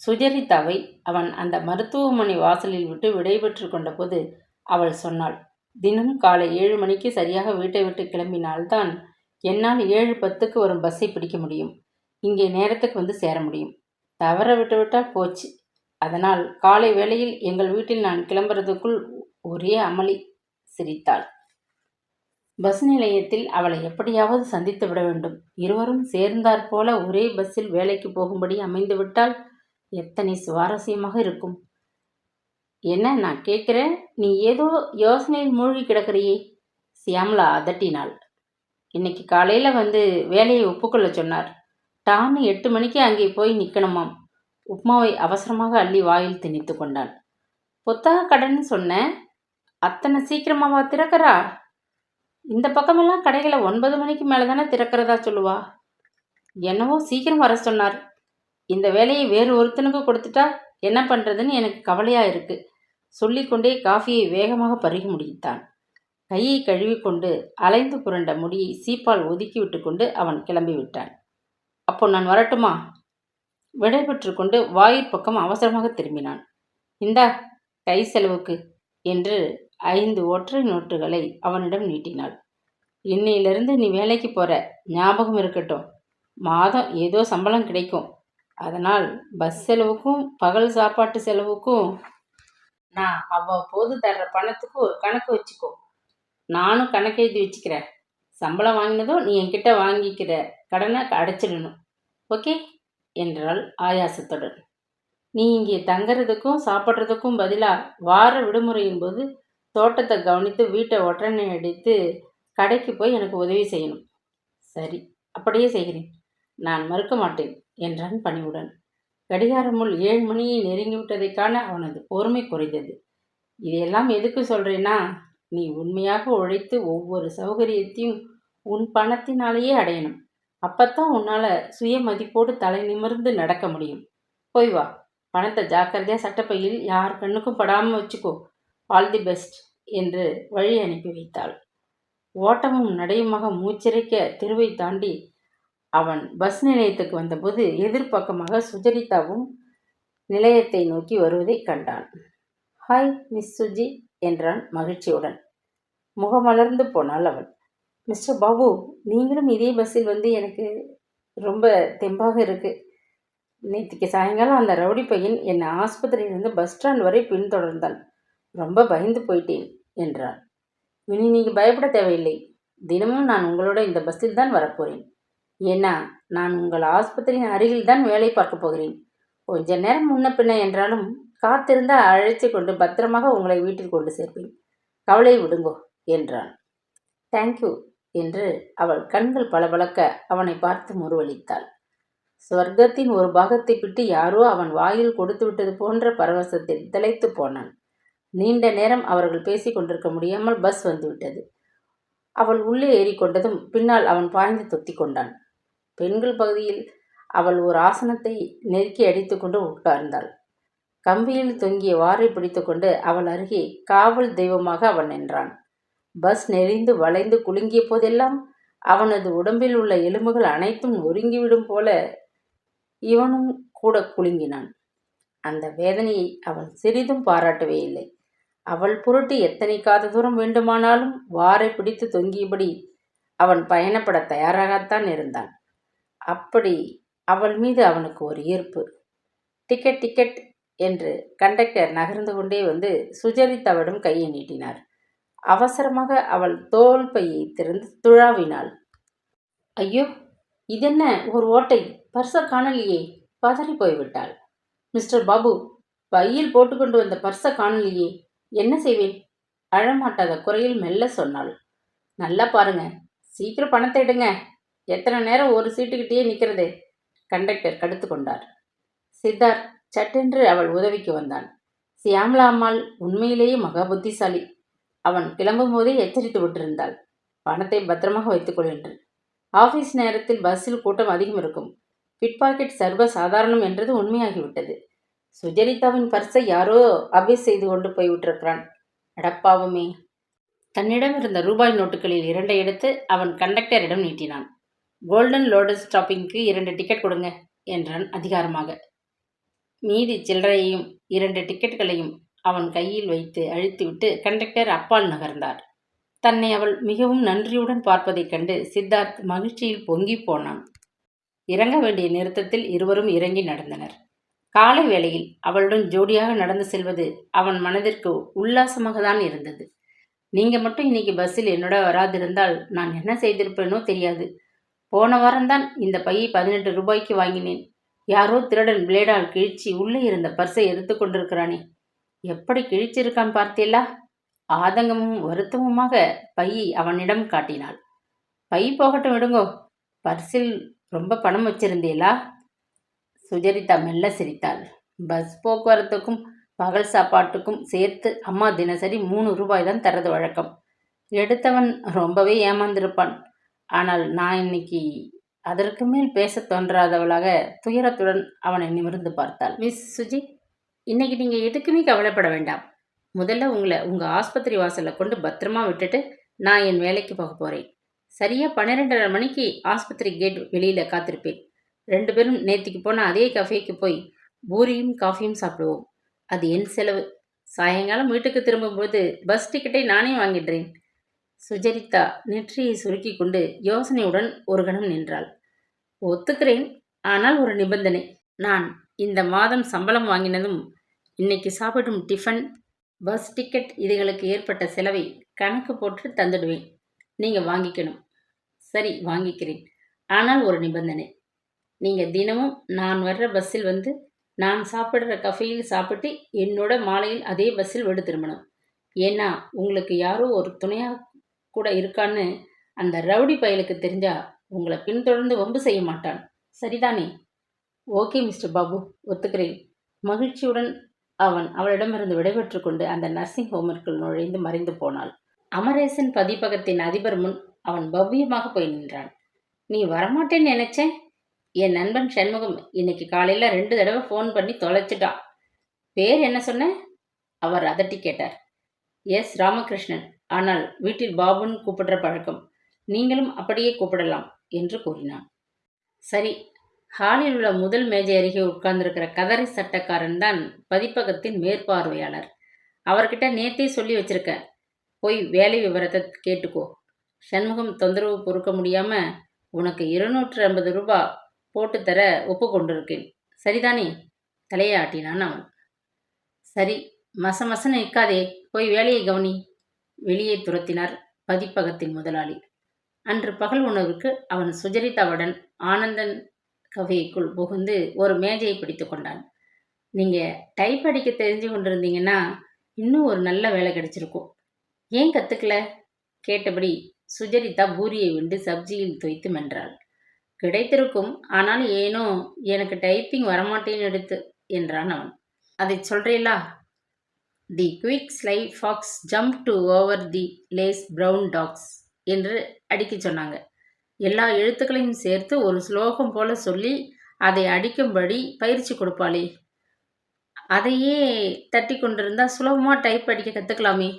சுஜரிதாவை அவன் அந்த மருத்துவமனை வாசலில் விட்டு விடைபெற்று கொண்டபோது அவள் சொன்னாள், தினம் காலை 7 மணிக்கு சரியாக வீட்டை விட்டு கிளம்பினால்தான் என்னால் 7:10க்கு வரும் பஸ்ஸை பிடிக்க முடியும். இங்கே நேரத்துக்கு வந்து சேர முடியும். தவற விட்டுவிட்டால் போச்சு. அதனால் காலை வேளையில் எங்கள் வீட்டில் நான் கிளம்புறதுக்குள் ஒரே அமளி. சிரித்தாள். பஸ் நிலையத்தில் அவளை எப்படியாவது சந்தித்து விட வேண்டும். இருவரும் சேர்ந்தாற்போல ஒரே பஸ்ஸில் வேலைக்கு போகும்படி அமைந்துவிட்டால் எத்தனை சுவாரஸ்யமாக இருக்கும். என்ன நான் கேட்குறேன், நீ ஏதோ யோசனையில் மூழ்கி கிடக்கிறியே? சியாமளா அதட்டினாள். இன்னைக்கு காலையில் வந்து வேலையை ஒப்புக்கொள்ள சொன்னார். டான்னு 8 மணிக்கு அங்கே போய் நிற்கணுமாம். உப்மாவை அவசரமாக அள்ளி வாயில் திணித்து கொண்டான். புத்தக கடைன்னு சொன்னேன், அத்தனை சீக்கிரமாவா திறக்கிறா? இந்த பக்கமெல்லாம் கடைகளை 9 மணிக்கு மேலே தானே திறக்கிறதா சொல்லுவா. என்னவோ சீக்கிரம் வர சொன்னார். இந்த வேலையை வேறு ஒருத்தனுக்கு கொடுத்துட்டா என்ன பண்ணுறதுன்னு எனக்கு கவலையாக இருக்கு. சொல்லிக்கொண்டே காஃபியை வேகமாக பருகி முடித்தான். கையை கழுவிக்கொண்டு அலைந்து புரண்ட முடியை சீப்பால் ஒதுக்கி விட்டு கொண்டு அவன் கிளம்பி விட்டான். அப்போ நான் வரட்டுமா? விடைபெற்று கொண்டு வாயிற்பக்கம் அவசரமாக திரும்பினான். இந்தா கை செலவுக்கு என்று 5 ஒற்றை நோட்டுகளை அவனிடம் நீட்டினாள். இன்னையிலிருந்து நீ வேலைக்கு போற, ஞாபகம் இருக்கட்டும். மாதம் ஏதோ சம்பளம் கிடைக்கும். அதனால் பஸ் செலவுக்கும் பகல் சாப்பாட்டு செலவுக்கும் நான் அவ்வப்போது தர்ற பணத்துக்கு ஒரு கணக்கு வச்சுக்கோ. நானும் கணக்கு எழுதி வச்சுக்கிறேன். சம்பளம் வாங்கினதும் நீ என்கிட்ட வாங்கிக்கிற கடனை அடைச்சிடணும். ஓகே என்றாள் ஆயாசத்துடன். நீ இங்கே தங்கிறதுக்கும் சாப்பிட்றதுக்கும் பதிலாக வார விடுமுறையின் போது தோட்டத்தை கவனித்து வீட்டை ஒற்றனை அடித்து கடைக்கு போய் எனக்கு உதவி செய்யணும். சரி, அப்படியே செய்கிறேன். நான் மறுக்க மாட்டேன் என்றான் பணிவுடன். கடிகாரமுள் 7 மணியை நெருங்கிவிட்டதை காண அவனது பொறுமை குறைந்தது. இதையெல்லாம் எதுக்கு சொல்கிறேன்னா, நீ உண்மையாக உழைத்து ஒவ்வொரு சௌகரியத்தையும் உன் பணத்தினாலேயே அடையணும். அப்பத்தான் உன்னால் சுய மதிப்போடு தலை நிமிர்ந்து நடக்க முடியும். போய் வா. பணத்தை ஜாக்கிரதையாக சட்டப்பையில் யார் கண்ணுக்கும் படாமல் வச்சுக்கோ. ஆல் தி பெஸ்ட் என்று வழி அனுப்பி வைத்தாள். ஓட்டமும் நடையுமாக மூச்சிறைக்க தெருவை தாண்டி அவன் பஸ் நிலையத்துக்கு வந்தபோது எதிர்பக்கமாக சுஜரிதாவும் நிலையத்தை நோக்கி வருவதை கண்டான். ஹாய் மிஸ் சுஜி என்றான் மகிழ்ச்சியுடன். முகமலர்ந்து போனாள் அவள். மிஸ்டர் பாபு, நீங்களும் இதே பஸ்ஸில் வந்து எனக்கு ரொம்ப தெம்பாக இருக்குது. நேற்றுக்கு சாயங்காலம் அந்த ரவுடி பையன் என்னை ஆஸ்பத்திரியிலிருந்து பஸ் ஸ்டாண்ட் வரை பின்தொடர்ந்தான். ரொம்ப பயந்து போயிட்டேன் என்றான். இனி நீங்கள் பயப்பட தேவையில்லை. தினமும் நான் உங்களோட இந்த பஸ்ஸில் தான் வரப்போகிறேன். ஏன்னா நான் உங்கள் ஆஸ்பத்திரியின் அருகில் தான் வேலை பார்க்க போகிறேன். கொஞ்ச நேரம் முன்ன பின்ன என்றாலும் காத்திருந்தால் அழைச்சி கொண்டு பத்திரமாக உங்களை வீட்டில் கொண்டு சேர்ப்பேன். கவலை விடுங்கோ என்றான். தேங்க்யூ என்று அவள் கண்கள் பளபளக்க அவனை பார்த்து முறுவலித்தாள். ஸ்வர்க்கத்தின் ஒரு பாகத்தை விட்டு யாரோ அவன் வாயில் கொடுத்து விட்டது போன்ற பரவசத்தில் திளைத்து போனான். நீண்ட நேரம் அவர்கள் பேசிக் கொண்டிருக்க முடியாமல் பஸ் வந்துவிட்டது. அவள் உள்ளே ஏறிக்கொண்டதும் பின்னால் அவன் பாய்ந்து தொத்தி கொண்டான். பெண்கள் பகுதியில் அவள் ஒரு ஆசனத்தை நெருக்கி அடித்து கொண்டு உட்கார்ந்தாள். கம்பியில் தொங்கிய வாரை பிடித்து கொண்டு அவள் அருகே காவல் தெய்வமாக அவன் நின்றான். பஸ் நெறிந்து வளைந்து குலுங்கிய போதெல்லாம் அவனது உடம்பில் உள்ள எலும்புகள் அனைத்தும் நொறுங்கிவிடும் போல இவனும் கூட குலுங்கினான். அந்த வேதனையை அவன் சிறிதும் பாராட்டவே இல்லை. அவள் பொருட்டு எத்தனை காத தூரம் வேண்டுமானாலும் வாரை பிடித்து தொங்கியபடி அவன் பயணப்பட தயாராகத்தான் இருந்தான். அப்படி அவள் மீது அவனுக்கு ஒரு ஈர்ப்பு. டிக்கெட் டிக்கெட் என்று கண்டக்டர் நகர்ந்து கொண்டே வந்து சுஜரிதாவிடம் கையை நீட்டினார். அவசரமாக அவள் தோல் பையை திறந்து துழாவினாள். ஐயோ, இதென்ன ஒரு ஓட்டை, பர்ஸை காணலையே, பதறி போய்விட்டாள். மிஸ்டர் பாபு, பையில் போட்டுக்கொண்டு வந்த பர்ஸை காணலையே, என்ன செய்வேன்? அழமாட்டாத குறையில் மெல்ல சொன்னாள். நல்லா பாருங்க, சீக்கிரம் பணத்தை எடுங்க. எத்தனை நேரம் ஒரு சீட்டுக்கிட்டே நிற்கிறது? கண்டக்டர் கடுத்து கொண்டார். சித்தார்த் சட்டென்று அவள் உதவிக்கு வந்தான். சியாமலா அம்மாள் உண்மையிலேயே மகா புத்திசாலி. அவன் கிளம்பும் போதே எச்சரித்து விட்டிருந்தாள். பணத்தை பத்திரமாக வைத்துக்கொள் என்று. ஆஃபீஸ் நேரத்தில் பஸ்ஸில் கூட்டம் அதிகம் இருக்கும். பிட்பாக்கெட் சர்வ சாதாரணம் என்றது உண்மையாகிவிட்டது. சுஜரிதாவின் பர்ஸை யாரோ அபிஸ் செய்து கொண்டு போய்விட்டிருக்கிறான். அடப்பாவமே! தன்னிடம் இருந்த ரூபாய் நோட்டுகளில் 2 எடுத்து அவன் கண்டக்டரிடம் நீட்டினான். கோல்டன் லோடஸ் ஸ்டாப்பிங்க்கு 2 டிக்கெட் கொடுங்க என்றான் அதிகாரமாக. மீதி சில்லறையையும் 2 டிக்கெட்டுகளையும் அவன் கையில் வைத்து அழித்துவிட்டு கண்டக்டர் அப்பால் நகர்ந்தார். தன்னை அவள் மிகவும் நன்றியுடன் பார்ப்பதைக் கண்டு சித்தார்த் மகிழ்ச்சியில் பொங்கி போனான். இறங்க வேண்டிய நிறுத்தத்தில் இருவரும் இறங்கி நடந்தனர். காலை வேளையில் அவளுடன் ஜோடியாக நடந்து செல்வது அவன் மனதிற்கு உல்லாசமாக தான் இருந்தது. நீங்க மட்டும் இன்னைக்கு பஸ்ஸில் என்னோட வராதிருந்தால் நான் என்ன செய்திருப்பேனோ தெரியாது. போன வாரம்தான் இந்த பையை 18 ரூபாய்க்கு வாங்கினேன். யாரோ திருடன் பிளேடால் கிழிச்சி உள்ளே இருந்த பர்ஸை எடுத்து கொண்டிருக்கிறானே. எப்படி கிழிச்சிருக்கான் பார்த்தீங்களா? ஆதங்கமும் வருத்தமுமாக பையை அவனிடம் காட்டினாள். பை போகட்டும் விடுங்கோ. பர்ஸில் ரொம்ப பணம் வச்சிருந்தீங்களா? சுஜரிதா மெல்ல சிரித்தாள். பஸ் போக்குவரத்துக்கும் பகல் சாப்பாட்டுக்கும் சேர்த்து அம்மா தினசரி 3 ரூபாய் தான் தரது வழக்கம். எடுத்தவன் ரொம்பவே ஏமாந்திருப்பான். ஆனால் நான் இன்னைக்கு அதற்கு மேல் பேசத் தோன்றாதவளாக துயரத்துடன் அவனை நிமிர்ந்து பார்த்தாள். மிஸ் சுஜி, இன்னைக்கு நீங்கள் எதுக்குமே கவலைப்பட வேண்டாம். முதல்ல உங்களை உங்கள் ஆஸ்பத்திரி வாசலில் கொண்டு பத்திரமா விட்டுட்டு நான் என் வேலைக்கு போக போகிறேன். சரியாக 12:30 மணிக்கு ஆஸ்பத்திரி கேட் வெளியில் காத்திருப்பேன். 2 பேரும் நேத்திக்கு போன அதே கஃபேக்கு போய் பூரியும் காஃபியும் சாப்பிடுவோம். அது என் செலவு. சாயங்காலம் வீட்டுக்கு திரும்பும்போது பஸ் டிக்கெட்டை நானே வாங்கிடுறேன். சுஜரிதா நெற்றியை சுருக்கி கொண்டு யோசனையுடன் ஒரு கணம் நின்றாள். ஒத்துக்கிறேன், ஆனால் ஒரு நிபந்தனை. நான் இந்த மாதம் சம்பளம் வாங்கினதும் இன்னைக்கு சாப்பிடும் டிஃபன், பஸ் டிக்கெட் இதுகளுக்கு ஏற்பட்ட செலவை கணக்கு போட்டு தந்துடுவேன். நீங்கள் வாங்கிக்கணும். சரி, வாங்கிக்கிறேன். ஆனால் ஒரு நிபந்தனை. நீங்கள் தினமும் நான் வர்ற பஸ்ஸில் வந்து நான் சாப்பிட்ற கஃபேயில் சாப்பிட்டு என்னோட மாலையில் அதே பஸ்ஸில் வீடு திரும்பணும். ஏன்னா உங்களுக்கு யாரோ ஒரு துணையாக கூட இருக்கான்னு அந்த ரவுடி பயலுக்கு தெரிஞ்சா உங்களை பின்தொடர்ந்து வம்பு செய்ய மாட்டான். சரிதானே? ஓகே மிஸ்டர் பாபு, ஒத்துக்கிறேன். மகிழ்ச்சியுடன் அவன் அவளிடமிருந்து விடைபெற்று கொண்டு அந்த நர்சிங் ஹோமிற்குள் நுழைந்து மறைந்து போனாள். அமரேசன் பதிப்பகத்தின் அதிபர் முன் அவன் பவ்யமாக போய் நின்றான். நீ வரமாட்டேன்னு நினைச்சேன். என் நண்பன் சண்முகம் இன்னைக்கு காலையில் 2 தடவை ஃபோன் பண்ணி தொலைச்சிட்டான். பேர் என்ன சொன்ன? அவர் அதட்டி கேட்டார். எஸ் ராமகிருஷ்ணன். ஆனால் வீட்டில் பாபுன்னு கூப்பிடுற பழக்கம். நீங்களும் அப்படியே கூப்பிடலாம் என்று கூறினான். சரி. ஹாலில் உள்ள முதல் மேஜை அருகே உட்கார்ந்திருக்கிற கதரை சட்டக்காரன் தான் பதிப்பகத்தின் மேற்பார்வையாளர். அவர்கிட்ட நேத்தே சொல்லி வச்சிருக்கேன். போய் வேலை விவரத்தை கேட்டுக்கோ. சண்முகம் தொந்தரவு பொறுக்க முடியாம உனக்கு 250 ரூபாய் போட்டு தர ஒப்புக்கொண்டிருக்கேன். சரிதானே? தலையை ஆட்டினான் அவன். சரி, மசமசன்னு நிற்காதே, போய் வேலையை கவனி. வெளியே துரத்தினார் பதிப்பகத்தின் முதலாளி. அன்று பகல் உணவுக்கு அவன் சுஜரிதாவுடன் ஆனந்தன் கஃபேக்குள் புகுந்து ஒரு மேஜையை பிடித்து கொண்டான். நீங்கள் டைப் அடிக்க தெரிஞ்சு கொண்டிருந்தீங்கன்னா இன்னும் ஒரு நல்ல வேலை கிடைச்சிருக்கும். ஏன் கற்றுக்கல? கேட்டபடி சுஜரிதா பூரியை விண்டு சப்ஜியில் தோய்த்து மென்றாள். கிடைத்திருக்கும், ஆனால் ஏனோ எனக்கு டைப்பிங் வரமாட்டேன்னு எடுத்து என்றான் அவன். அதை சொல்கிறீங்களா? The quick sly fox jump to over the lazy brown dogs என்று அடிக்க சொன்னாங்க. எல்லா எழுத்துக்களையும் சேர்த்து ஒரு ஸ்லோகம் போல சொல்லி அதை அடிக்கும்படி பயிற்சி கொடுப்பாளே, அதையே தட்டி கொண்டிருந்தா சுலபமாக டைப் அடிக்க கற்றுக்கலாமே.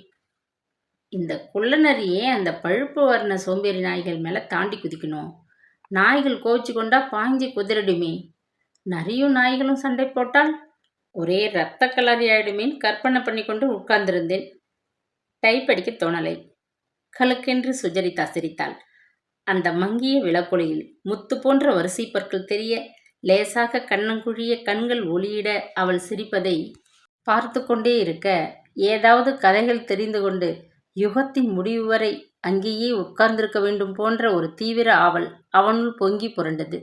இந்த குள்ளநரியே அந்த பழுப்பு வர்ண சோம்பேறி நாய்கள் மேலே தாண்டி குதிக்கணும். நாய்கள் கோவிச்சு கொண்டா பாய்ஞ்சி குதிரடுமே. நரியும் நாய்களும் சண்டை போட்டால் ஒரே இரத்த கலரி ஆயிடுமேன்னு கற்பனை பண்ணி கொண்டு உட்கார்ந்திருந்தேன். டைப் அடிக்க தோணலை. கலுக்கென்று சுஜரிதா சிரித்தாள். அந்த மங்கிய விளக்கொளியில் முத்து போன்ற வரிசை பற்கள் தெரிய, லேசாக கண்ணங்குழிய கண்கள் ஒளியிட அவள் சிரிப்பதை பார்த்து கொண்டே இருக்க, ஏதாவது கதைகள் தெரிந்து கொண்டு யுகத்தின் முடிவு வரை அங்கேயே உட்கார்ந்திருக்க வேண்டும் போன்ற ஒரு தீவிர ஆவல் அவனுள் பொங்கி புரண்டது.